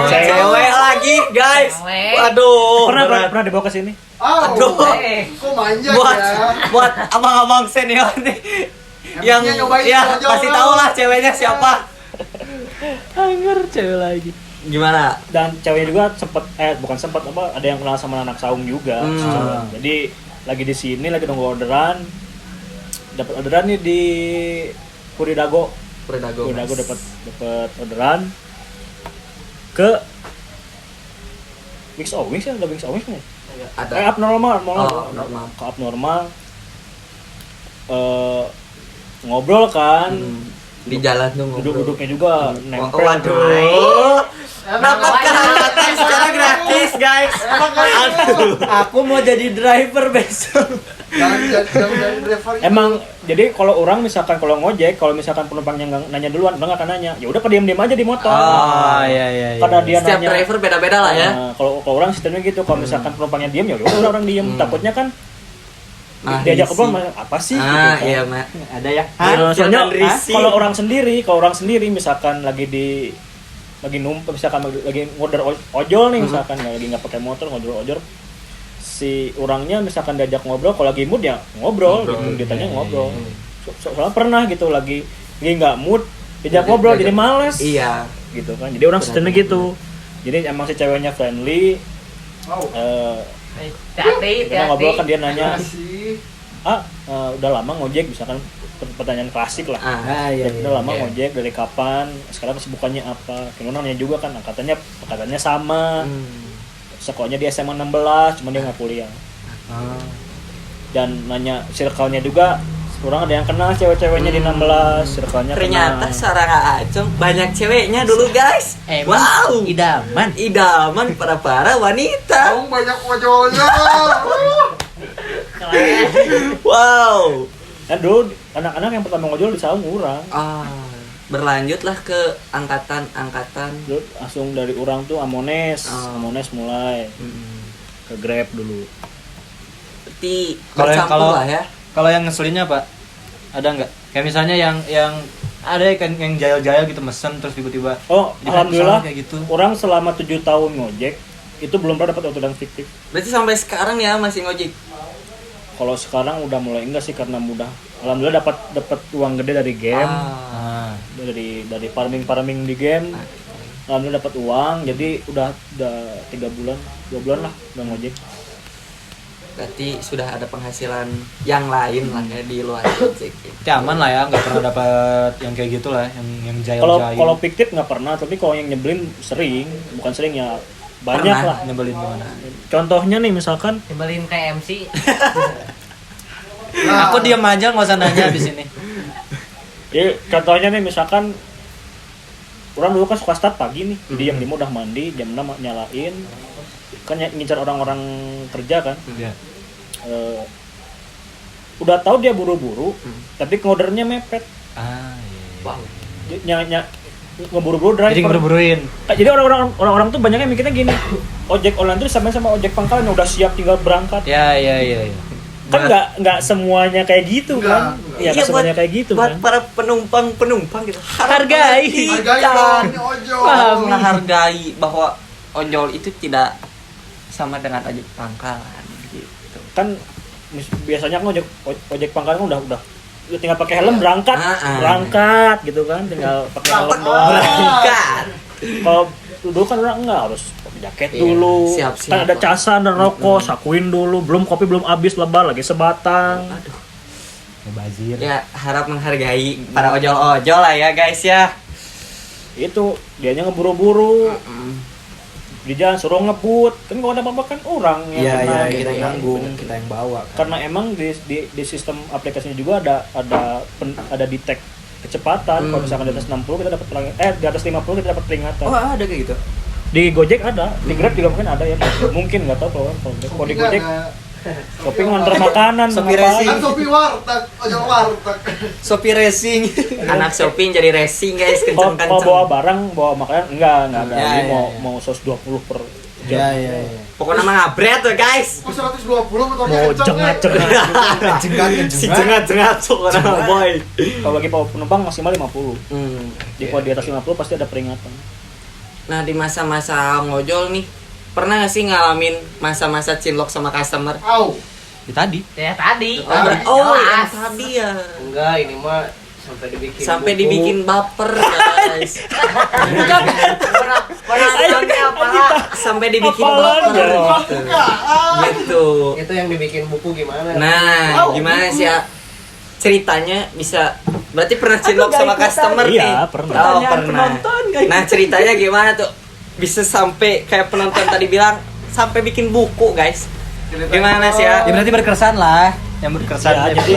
Cewek lagi, guys. Cewek. Waduh. Pernah dibawa ke sini? Aduh. Kok manja Buat ya? buat abang-abang senior nih yang Emangnya nyobain ya ojol pasti kan? tahu lah ceweknya siapa. Anger cewek lagi. Gimana? Dan ceweknya juga bukan sempat apa, ada yang kenal sama anak saung juga. Jadi lagi di sini lagi nunggu orderan. Dapat orderan nih di Puridago. Puridago dapat orderan ke Wings ya, ada Wings kan? ada. Abnormal. Normal. Ke abnormal. Ngobrol kan. Di jalan tuh ngobrol. duduk-duduknya juga nempel. Waduh. Dapat kehangatan secara gratis, guys. Aku mau jadi driver besok. Jangan driver itu. Emang jadi kalau orang misalkan kalau ngojek, kalau misalkan penumpangnya nggak nanya duluan, orang nggak akan nanya. Ya udah diam-diam aja di motor. Oh iya. Karena dia Setiap nanya. driver beda-beda lah ya. Nah, kalau orang sistemnya gitu, kalau misalkan penumpangnya diam ya udah orang diam. Takutnya kan diajak Risih. ngobrol apa sih? gitu Ah, kan. iya, Mak. Ada ya. Soalnya Jangan risih. kalau orang sendiri misalkan lagi numpang, misalkan lagi ngorder ojol nih misalkan lagi nggak pakai motor ngorder ojol, si orangnya misalkan diajak ngobrol, kalau lagi mood ya ngobrol. Gitu, ditanya ngobrol. Soalnya pernah gitu lagi nggak mood diajak ngobrol jadi males. Iya. Gitu kan. Jadi orang sistemnya gitu. Jadi emang si ceweknya friendly. Wow. Hati-hati, Kita ngobrol kan dia nanya, Kasih. udah lama ngojek, misalkan pertanyaan klasik lah. Ah, Udah lama iya. ngojek, dari kapan, sekarang kesibukannya apa. Kayaknya nanya juga kan, angkatannya sama. Sekolahnya di SMA 16, cuma dia nggak kuliah. Dan nanya circle-nya juga, kurang ada yang kenal cewek-ceweknya di 16, circle-nya Ternyata kenal. seorang Acong banyak ceweknya dulu, guys. Wow. Idaman para wanita. Kamu banyak ojolnya. Wow. Dan dulu anak-anak yang pertama ngojol di Saung urang. Berlanjutlah ke angkatan. Dulu langsung dari urang tuh Amones mulai ke Grab dulu. Berarti Kalau bercampur lah ya. Kalau yang ngeselinnya Pak, ada nggak? Kayak misalnya yang ada kan yang jahil-jahil gitu mesen terus tiba-tiba Oh, di alhamdulillah kayak gitu. orang selama 7 tahun ngojek itu belum pernah dapat orderan fiktif. Berarti sampai sekarang ya masih ngojek. Kalau sekarang udah mulai enggak sih, karena mudah. Alhamdulillah dapat uang gede dari game, Ah, dari farming di game. Alhamdulillah dapat uang, jadi udah 3 bulan, 2 bulan lah udah ngojek. Berarti sudah ada penghasilan yang lain lah ya di luar ngojek. tapi aman lah ya, nggak pernah dapat yang kayak gitulah, yang Kalau jahil-jahil. fiktif nggak pernah, tapi kalau yang nyebelin sering, bukan sering ya banyak Pernah. lah. Nyebelin gimana? Contohnya nih misalkan Nyebelin kayak MC. Aku diam aja nggak usah nanya di sini. ya contohnya nih misalkan orang dulu kan suka start pagi nih, diam di udah mandi jam 6 nyalain kan ngincar orang-orang kerja kan. Iya. Udah tahu dia buru-buru, tapi ordernya mepet. Ah, iya. Wow. Ngeburu-buru driver. Jadi ngeburu-buruin. Jadi orang-orang tuh banyaknya mikirnya gini, ojek online tuh sama ojek pangkalan yang udah siap tinggal berangkat. Ya. Kan nggak semuanya kayak gitu kan? Ya nggak semuanya kayak gitu buat kan? para penumpang gitu. Hargai. Hargai dong, ini ojol. Menghargai bahwa ojol itu tidak sama dengan ojek pangkalan gitu. Kan biasanya kan ojek pangkalan kan udah tinggal pakai helm berangkat gitu kan, tinggal pakai helm doang. Berangkat. Kalau dulu kan orang enggak harus pakai jaket Iya, dulu, siap-siap. kan ada casan dan rokok, sakuin dulu, kopi belum habis lebar lagi sebatang. Bazir. Ya harap menghargai para ojol-ojol lah ya guys ya. Itu dianya ngeburu-buru di jalan, suruh ngebut, kan kalau ada apa-apa kan orang Iya, kena kita gitu yang kan. nanggung, kita yang bawa kan. Karena emang di sistem aplikasinya juga ada detect kecepatan. Kalau misalkan di atas 60 kita dapat di atas 50 kita dapat peringatan. Oh, ada kayak gitu. Di Gojek ada, di Grab juga mungkin ada ya. Mungkin nggak tahu kalau di Gojek shopping nganter makanan, Shopee ngapain. Kan Sopi warteg, ojol warteg. Shopee Racing. Anak shopping jadi racing guys, Kalau kenceng-kenceng. bawa barang, bawa makanan enggak ada. Ya, Jadi ya, mau 120 per Iya, jam. iya. Pokoknya mah ngabret tuh guys. Kok 120 motornya Mau kenceng ya? cengat-cengat. Si cengat-cengat pokoknya boy. Kalau lagi bawa penumpang maksimal 50. Jadi Iya. kalau di atas 50 pasti ada peringatan. Nah di masa-masa ngojol nih, pernah gak sih ngalamin masa-masa cinlok sama customer? Au. Tadi. Ya tadi. Oh yang Jelas. tadi ya. Enggak, ini mah sampai Dibikin baper guys. Penontonnya apa? Sampai dibikin Apalan baper ya? gitu. Gitu. Itu yang dibikin buku gimana? Nah, gimana sih ya ceritanya bisa berarti pernah cinlok sama customer nih? Iya, pernah. Oh, pernah. Nah, ceritanya gimana tuh? Bisa sampai kayak penonton tadi bilang sampai bikin buku, guys. Gimana sih ya? Ya berarti berkesan lah. Yang berkesan. Ya, jadi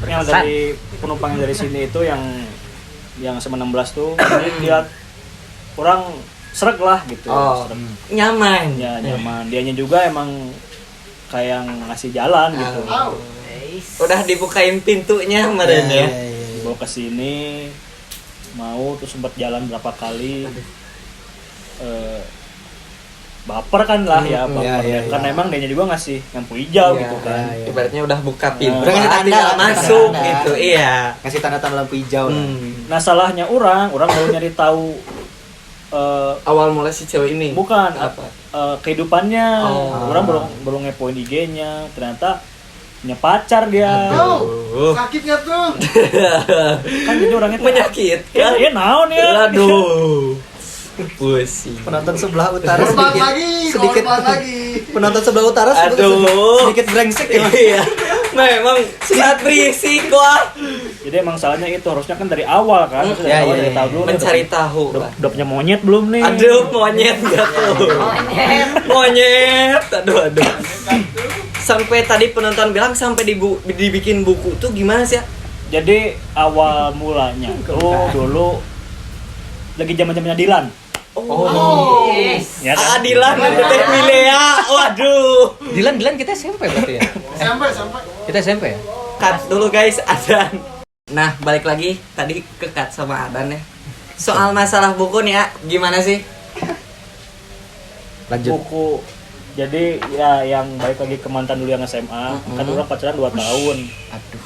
yang dari penumpang yang dari sini itu yang yang SMA 16 tuh jadi lihat orang sreg lah gitu. Oh, Sreg. nyaman. Ya nyaman. Dianya juga emang kayak ngasih jalan gitu. Udah dibukain pintunya kemarin ya. Dibawa ke sini mau terus sempat jalan berapa kali. Baper kan lah ya, baper ya. Karena emang dianya juga ngasih lampu hijau Iya, gitu kan. Ibaratnya udah buka pintu, Udah ngasih tanda, tinggal masuk tanda. gitu. Iya. Ngasih tanda-tanda lampu hijau lah. Nah salahnya orang baru nyari tahu Awal mulai si cewek ini. bukan Apa? kehidupannya. Oh. Orang baru ngepoin IG-nya, ternyata punya pacar dia. Tuh, sakit nggak tuh? Kan jadi orangnya Menyakitkan. ya naon ya. Aduh. Pusing. Penonton sebelah utara Korban sedikit lagi, sedikit korban lagi. penonton sebelah utara Aduh. sedikit brengsek ya. Iya. Memang sangat berisik wah. Jadi emang salahnya itu harusnya kan dari awal kan. Harusnya dari awal dari tahu dulu. Mencari nih, tahu. udah punya monyet belum nih? Aduh, monyet gak tuh. Monyet. Aduh. Sampai tadi penonton bilang sampai dibikin buku tuh gimana sih ya? Jadi awal mulanya tuh dulu lagi zaman-zamannya Dilan. Ya kan? Adilan Teh Milea. Waduh. Dilan kita SMP berarti ya? Sampai. Kita SMP ya? Cut dulu guys, Adan. Nah, balik lagi tadi ke cut sama Adan ya. Soal masalah buku nih ya, gimana sih? Lanjut. Buku. Jadi ya yang balik lagi ke mantan dulu yang SMA, kan orang pacaran 2 tahun. Aduh.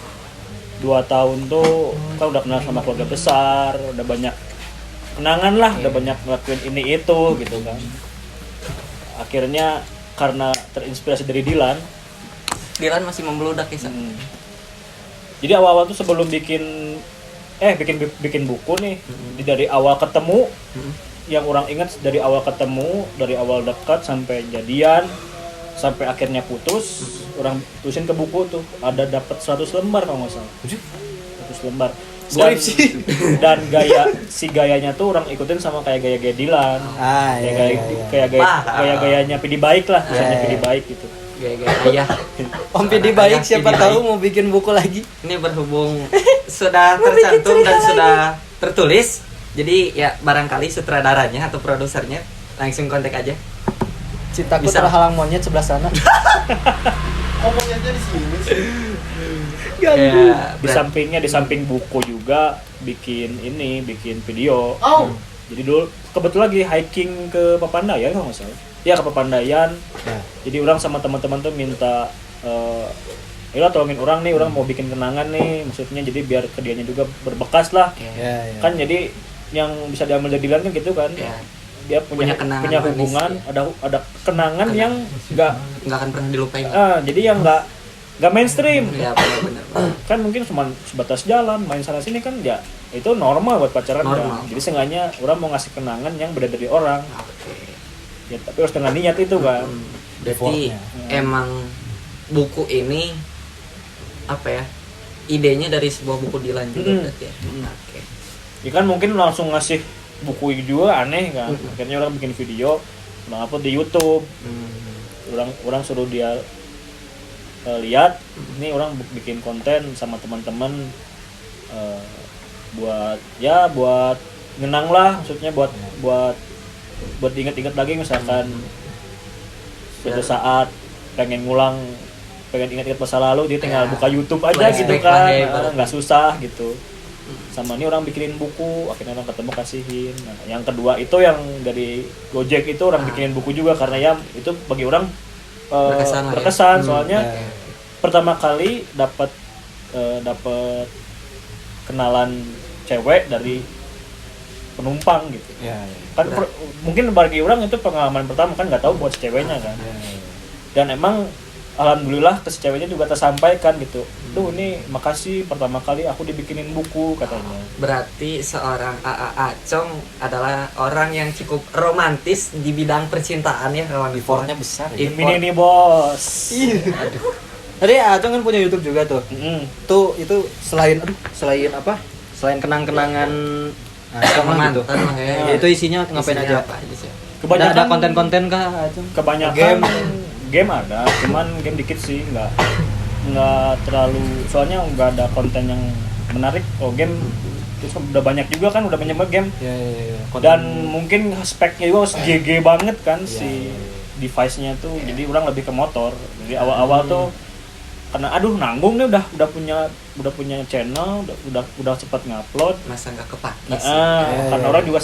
2 tahun tuh kan udah kenal sama keluarga besar, udah banyak kenangan lah, udah banyak ngelakuin ini itu gitu kan. Akhirnya karena terinspirasi dari Dilan, Dilan masih membeludak ya. jadi awal-awal tuh sebelum bikin buku nih, dari awal ketemu, yang orang ingat dari awal ketemu, dari awal dekat sampai jadian, sampai akhirnya putus, orang tulisin ke buku tuh, ada dapat 100 lembar kalau nggak salah. 100 lembar. Dan gayanya tuh orang ikutin sama kayak gaya Dilan. Gaya-gayanya Pidi Baik lah, misalnya Pidi Baik gitu. Gaya-gaya ayah. Om Pidi baik, siapa tahu mau bikin buku lagi. Ini berhubung sudah tercantum dan sudah tertulis, jadi ya barangkali sutradaranya atau produsernya langsung kontak aja. Cintaku Bisa. terhalang monyet sebelah sana. Ngomongnya di sini sih. Ya, Di samping buku juga bikin video. Oh, Jadi dulu kebetulan lagi hiking ke Papandayan kalau nggak salah. Ya ke Papandayan. Jadi orang sama teman-teman tuh minta ya tolongin orang nih, orang mau bikin kenangan nih, maksudnya jadi biar ke dianya juga berbekas lah. Kan jadi yang bisa diambil dari Dilan kan gitu kan. Ya. Dia punya kenangan hubungan, manis, ada kenangan yang nggak akan pernah dilupain. jadi yang nggak mainstream. Ya benar. Kan mungkin cuma sebatas jalan main sana sini kan ya itu normal buat pacaran Normal. kan. Jadi seenggaknya orang mau ngasih kenangan yang beda dari orang Oke. ya, tapi harus dengan niat itu kan. Berarti emang buku ini apa ya? Idenya dari sebuah buku Dilan juga berarti ya. Oke. Ya kan mungkin langsung ngasih buku juga aneh kan. Akhirnya orang bikin video, orang upload di YouTube. Orang suruh dia lihat, ini orang bikin konten sama teman-teman buat ngenang lah, maksudnya buat ingat-ingat lagi misalkan suatu saat pengen ingat-ingat masa lalu, dia tinggal buka YouTube aja gitu Flashback kan, lah ya, nggak susah gitu. Sama ini orang bikinin buku, akhirnya orang ketemu kasihin. Nah, yang kedua itu yang dari Gojek itu orang bikinin buku juga karena ya itu bagi orang berkesan soalnya pertama kali dapat kenalan cewek dari penumpang gitu. Kan mungkin bagi orang itu pengalaman pertama kan, nggak tahu buat si ceweknya kan. Dan emang alhamdulillah ke si ceweknya juga tersampaikan gitu. Tuh ini makasih pertama kali aku dibikinin buku katanya. Berarti seorang AA Acong adalah orang yang cukup romantis di bidang percintaan ya kawan. Effortnya besar. Effort. Ini nih bos. Tadi Acong kan punya YouTube juga tuh. Tuh itu selain apa? Selain kenang-kenangan Acong lah gitu. Mantan lah ya. Ya, itu isinya ngapain Isinya aja? apa aja sih? Ada konten-konten kah Acong? Kebanyakan game ada, cuman game dikit sih, nggak terlalu, soalnya nggak ada konten yang menarik. Kalau game terus udah banyak juga kan, udah banyak game Ya, dan mungkin speknya juga harus GG banget kan Iya, si device-nya tuh. Jadi orang lebih ke motor. Jadi awal-awal tuh karena aduh nanggung nih udah punya channel, udah cepat ngupload. Masa nggak kepake Nah, sih. karena orang juga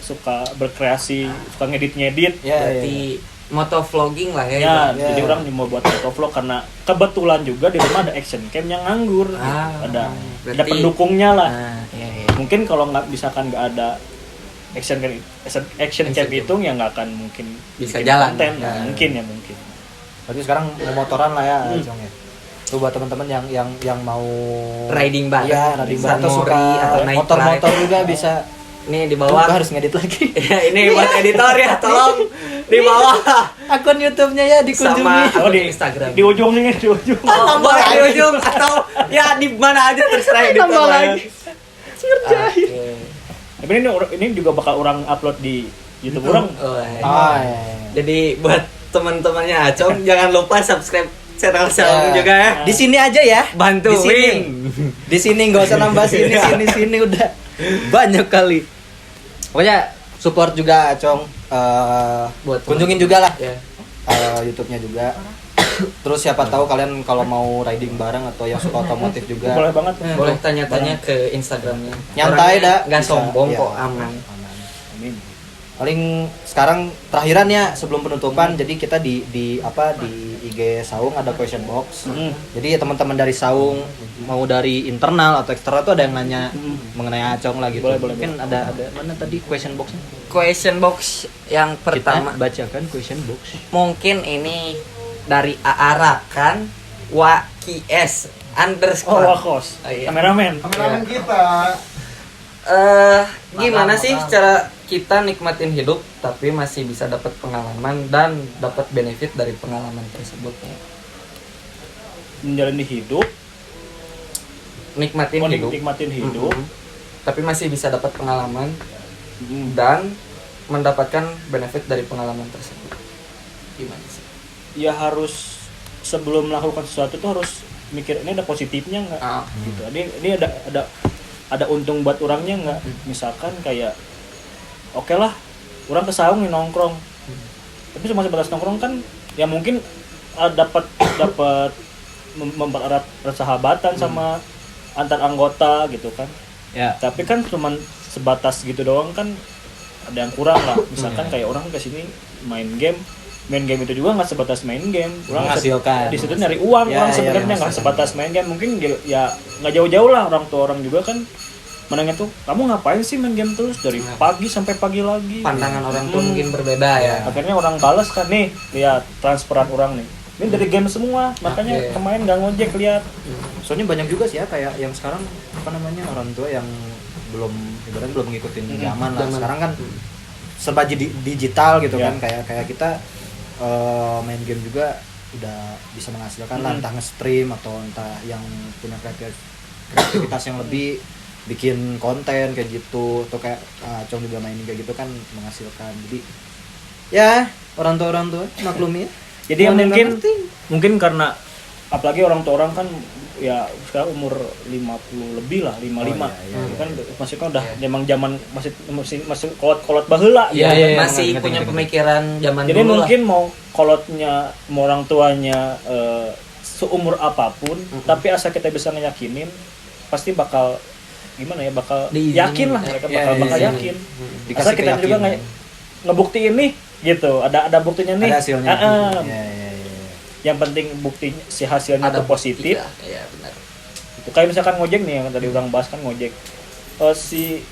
suka berkreasi, suka ngedit. Ya, Berarti motovlogging lah ya. Ya, ibaratnya. jadi orang mau buat motovlog karena kebetulan juga di rumah ada action cam yang nganggur. Ah, ada berarti- pendukungnya lah. Nah, iya. Mungkin kalau misalkan nggak ada action cam itu ya nggak akan mungkin Bisa bikin jalan. konten. Ya. Mungkin. Berarti sekarang mau motoran lah ya, Jong ya. Tuh buat teman-teman yang mau Riding bareng. Iya, riding bareng atau Sunmori suka atau night motor-motor ride. juga bisa. Nih di Tuh, bawah. gua harus ngedit lagi. Ya, ini buat editor ya, tolong di bawah. Akun YouTube-nya ya dikunjungi. Sama Oh, akun Instagram. di ujung nih, di ujung. Oh, boleh di ujung atau ya di mana aja terserah editor Tambah lah ya. lagi. Oke. Tapi ini juga bakal orang upload di YouTube orang. Oh, iya. Ah, iya. Jadi buat teman-temannya Acong jangan lupa subscribe channel Ya. Salong juga ya. Di sini aja ya. Bantuin. Di sini. Di sini nggak usah nambah sini udah banyak kali. Pokoknya support juga Acong. Buat Kunjungin juga lah Ya. YouTube-nya juga. Terus siapa tahu kalian kalau mau riding bareng atau yang suka otomotif juga. Boleh banget. Boleh tanya-tanya ke Instagramnya. Nyantai dah. Nggak Bisa. sombong Iya. kok, aman. Amin. Paling sekarang terakhiran ya sebelum penutupan. Jadi kita di IG Saung ada question box. Jadi teman-teman dari Saung mau dari internal atau eksternal tuh ada yang nanya mengenai Acong lah gitu. Boleh. Mungkin ada mana tadi question boxnya? Question box yang pertama Kita bacakan question box. mungkin ini dari Aarakan WKS underscore. Wakos. Oh, iya. Kameramen. Kameramen kita. Gimana sih cara kita nikmatin hidup tapi masih bisa dapat pengalaman dan dapat benefit dari pengalaman tersebut ya? Menjalani hidup, Nikmatin hidup. nikmatin hidup. Mhm. Tapi masih bisa dapat pengalaman dan mendapatkan benefit dari pengalaman tersebut. Gimana sih? Ya harus sebelum melakukan sesuatu tuh harus mikir ini ada positifnya nggak Ah. gitu. Ini ada untung buat orangnya nggak. Misalkan kayak oke lah orang ke Saung nih nongkrong, tapi cuma sebatas nongkrong kan ya mungkin dapat mempererat persahabatan sama antar anggota gitu kan. Ya. Tapi kan cuma sebatas gitu doang kan ada yang kurang lah. Misalkan kayak orang ke sini main game itu juga nggak sebatas main game. Orang Menghasilkan. di situ nyari uang. Ya, Orang ya, sebenarnya nggak sebatas main game. Mungkin ya nggak jauh-jauh lah orang tua orang juga kan menanya tuh kamu ngapain sih main game terus dari pagi sampai pagi lagi. Pandangan orang tua mungkin berbeda ya. Akhirnya orang balas kan nih lihat transferan orang nih. Ini dari game semua, makanya Oke. kemarin nggak ngojek lihat. Soalnya banyak juga sih ya kayak yang sekarang apa namanya orang tua yang ibaratnya belum ngikutin zaman lah. Zaman. Sekarang kan serba digital gitu Ya. kan kayak kita main game juga udah bisa menghasilkan lah entah nge-stream atau entah yang punya kreativitas yang lebih bikin konten kayak gitu atau kayak Acong juga mainin kayak gitu kan menghasilkan. Jadi ya orang tua maklumi ya. Jadi yang Yang mungkin karena apalagi orang tua orang kan ya sekarang umur 50 lebih lah, 55. Itu kan maksudnya udah memang zaman masih kolot baheula Iya, gitu. masih punya pemikiran zaman Jadi dulu mungkin mau kolotnya mau orang tuanya seumur apapun, tapi asal kita bisa ngeyakinin pasti bakal gimana ya, bakal Diizinin. yakin lah mereka bakal iya. yakin. Dikasih Asal kita juga keyakinan. ngebuktiin nih gitu, ada buktinya nih. Ada hasilnya. Iya. Ya. Yang penting bukti si hasilnya ada itu positif. Iya, benar. Itu kayak misalkan ngojek nih yang tadi orang bahas kan ngojek. Si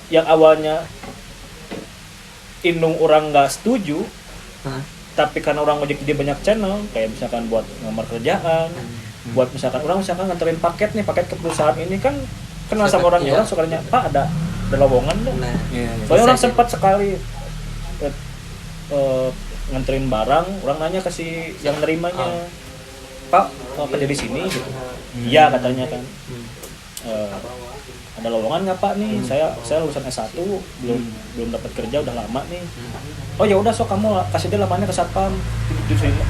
yang awalnya indung orang nggak setuju, Hah? tapi karena orang ngojek dia banyak channel, kayak misalkan buat ngelamar kerjaan, buat misalkan nganterin paket nih, paket ke perusahaan ini kan kenal sama orangnya, Iya. orang sukanya Pak ada lowongan dong. Nah, Soalnya orang bisa sempat sekali nganterin barang, orang nanya ke si yang nerimanya, Pak kerja di sini gitu. Iya katanya kan. Ada lowongan nggak Pak nih? Saya lulusan S1 belum dapat kerja udah lama nih. Oh ya udah sok kamu kasih dia lamarannya ke satpam,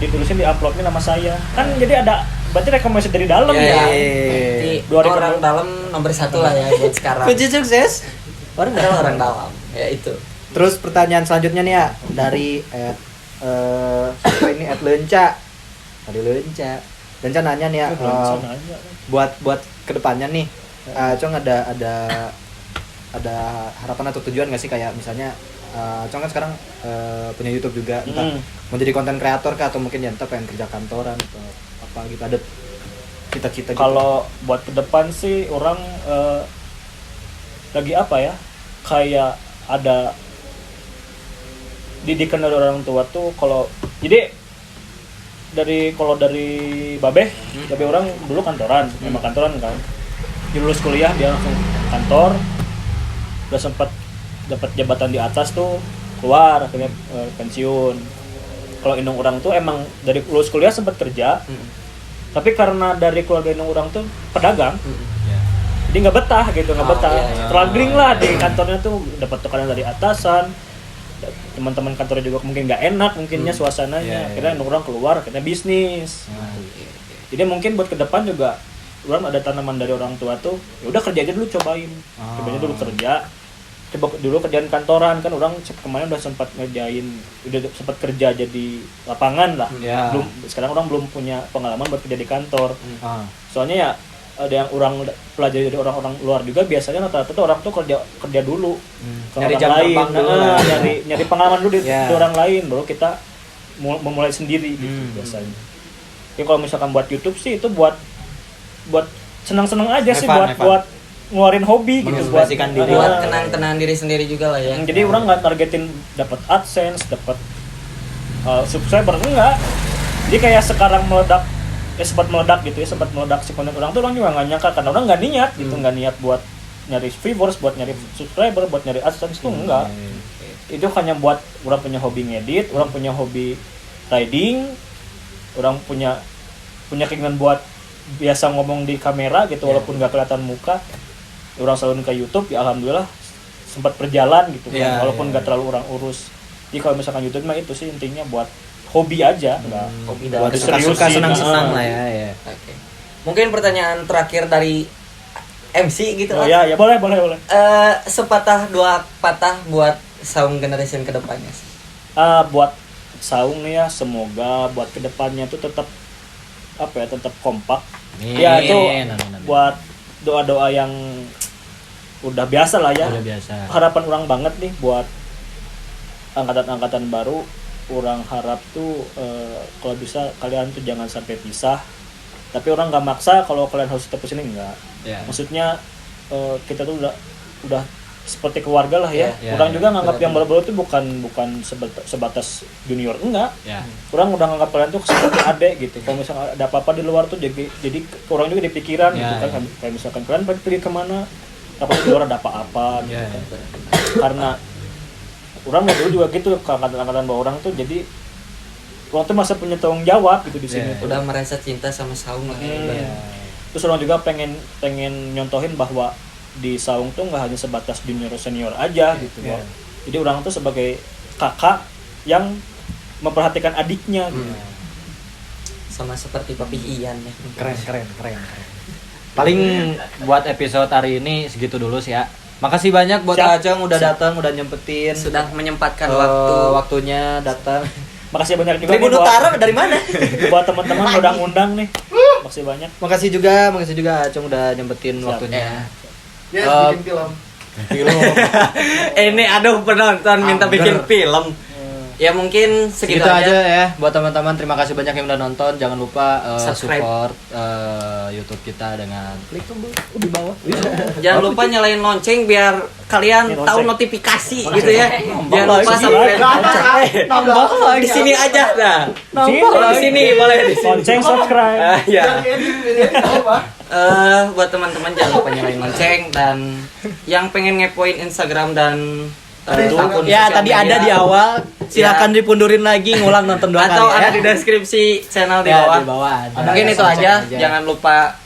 ditulisin di amplopnya nama saya. Kan jadi ada berarti rekomendasi dari dalam Iya, ya. Berarti orang dalam nomor 1 lah ya buat sekarang. Kunci sukses. Orang dalam. Ya itu. Terus pertanyaan selanjutnya nih ya dari siapa ini @lenca. Dari Lenca. Lenca nanya nih ya buat kedepannya nih. Cong ada harapan atau tujuan nggak sih kayak misalnya Cong kan sekarang punya YouTube juga, entah mau jadi konten kreator kah atau mungkin ya entah pengen kerja kantoran atau apa gitu, ada cita-cita gitu. Kalau buat ke depan sih orang lagi apa ya, kayak ada didikan dari orang tua tuh. Kalau jadi kalau dari babe orang dulu kantoran, memang kantoran kan. Dia lulus kuliah dia langsung kantor, udah sempat dapat jabatan di atas tuh, keluar akhirnya pensiun. Kalau indung orang tuh emang dari lulus kuliah sempat kerja, tapi karena dari keluarga indung orang tuh pedagang, jadi nggak betah gitu, struggling lah di kantornya tuh, dapat tekanan dari atasan, teman-teman kantornya juga mungkin nggak enak mungkinnya suasananya. Akhirnya indung orang keluar, akhirnya bisnis. Jadi mungkin buat ke depan juga orang ada tanaman dari orang tua tuh, ya udah kerja aja dulu, cobain aja dulu kerja, coba dulu kerjaan kantoran kan. Orang kemarin udah sempat sempat kerja jadi lapangan lah. Sekarang orang belum punya pengalaman buat kerja di kantor. Soalnya ya ada yang orang pelajari dari orang-orang luar juga, biasanya rata-rata tuh orang tuh kerja dulu ke nyari orang jam lain, terbang dulu lah. nyari pengalaman dulu di orang lain, baru kita memulai sendiri gitu biasanya. Ya kalau misalkan buat YouTube sih itu buat senang-senang aja sih, buat ngeluarin hobi gitu, buat kenang-kenang diri sendiri juga lah ya. Jadi orang nggak targetin dapat AdSense, dapat subscriber, enggak. Jadi kayak sekarang sempat meledak si konten orang tuh, orang juga nggak nyangka, karena orang nggak niat gitu, nggak niat buat nyari viewers, buat nyari subscriber, buat nyari AdSense tuh enggak. Itu hanya buat orang punya hobi ngedit, orang punya hobi riding, orang punya keinginan buat biasa ngomong di kamera gitu, walaupun nggak kelihatan muka. Orang selalu ke YouTube, ya alhamdulillah sempat berjalan gitu kan, walaupun nggak terlalu orang urus. Jadi kalau misalkan YouTube mah itu sih intinya buat hobi aja, nggak hobi buat dalam suka senang-senang lah ya. Oke. Mungkin pertanyaan terakhir dari MC gitu lah. Ya boleh. Sepatah dua patah buat Saung Generation kedepannya sih. Buat Saung nih ya, semoga buat kedepannya tuh tetap kompak. Ya itu buat doa-doa yang udah biasa lah ya. Udah biasa. Harapan orang banget nih buat angkatan-angkatan baru, orang harap tuh kalau bisa kalian tuh jangan sampai pisah. Tapi orang nggak maksa kalau kalian harus tetap kesini, enggak. Maksudnya kita tuh udah seperti keluarga lah ya. Orang juga nganggap yang baru-baru tuh bukan sebatas junior, enggak. Orang udah nganggap kalian tuh seperti adik gitu. Kalau misalnya ada apa-apa di luar tuh jadi orang juga di pikiran gitu kan. Kayak misalkan kalian pergi kemana, apa di luar ada apa-apa gitu kan. Karena orang dulu juga gitu, angkatan bawah orang tuh, jadi orang tuh masih punya tanggung jawab gitu di sini. Udah merasa cinta sama Saung lah. Terus orang juga pengen nyontohin bahwa di Saung tuh nggak hanya sebatas junior senior aja gitu. Jadi orang tuh sebagai kakak yang memperhatikan adiknya gitu. Sama seperti Papi Ian ya. Keren. Paling buat episode hari ini segitu dulu sih ya. Makasih banyak buat Acong udah datang, udah nyempetin, sudah menyempatkan waktunya datang. Makasih banyak juga Tribun Utara dari mana? Buat teman-teman udah ngundang nih. Makasih banyak. Makasih juga Acong udah nyempetin waktunya. Bikin film. Ini aduh penonton minta bikin film. Ya mungkin segitu aja ya buat teman-teman. Terima kasih banyak yang udah nonton. Jangan lupa support YouTube kita dengan klik tombol di bawah. Jangan lupa nyalain lonceng biar kalian tahu notifikasi gitu ya. Jangan lupa subscribe. Nambah di sini aja dah. Di sini boleh di sini. Lonceng subscribe. Ya. Buat teman-teman jangan lupa nyalain lonceng, dan yang pengen ngepoin Instagram dan akun ya sosial tadi media, ada di awal, silakan dipundurin lagi, ngulang nonton 2 kali atau ya. ada di deskripsi channel di Ya, bawah. di bawah ada. Mungkin itu aja. Jangan lupa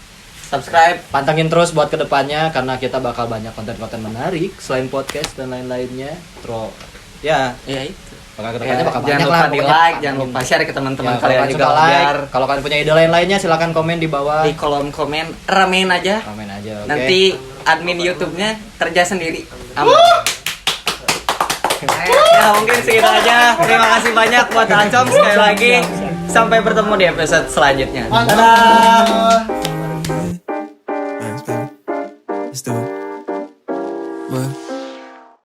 subscribe. Pantengin terus buat kedepannya karena kita bakal banyak konten-konten menarik selain podcast dan lain-lainnya. Ya Ya itu. Bakal Ya, kedepannya bakal jangan banyak lupa lah di pokoknya. like, jangan lupa share ke teman-teman Ya, kalian kalau juga suka like, biar kalau kalian punya ide lain-lainnya silakan komen di bawah. di kolom komen ramein aja. Komen aja, oke. Nanti admin YouTube-nya kerja sendiri. Aman. Ya mungkin segitu aja. Terima kasih banyak buat Acom sekali lagi. Sampai bertemu di episode selanjutnya. Dadah.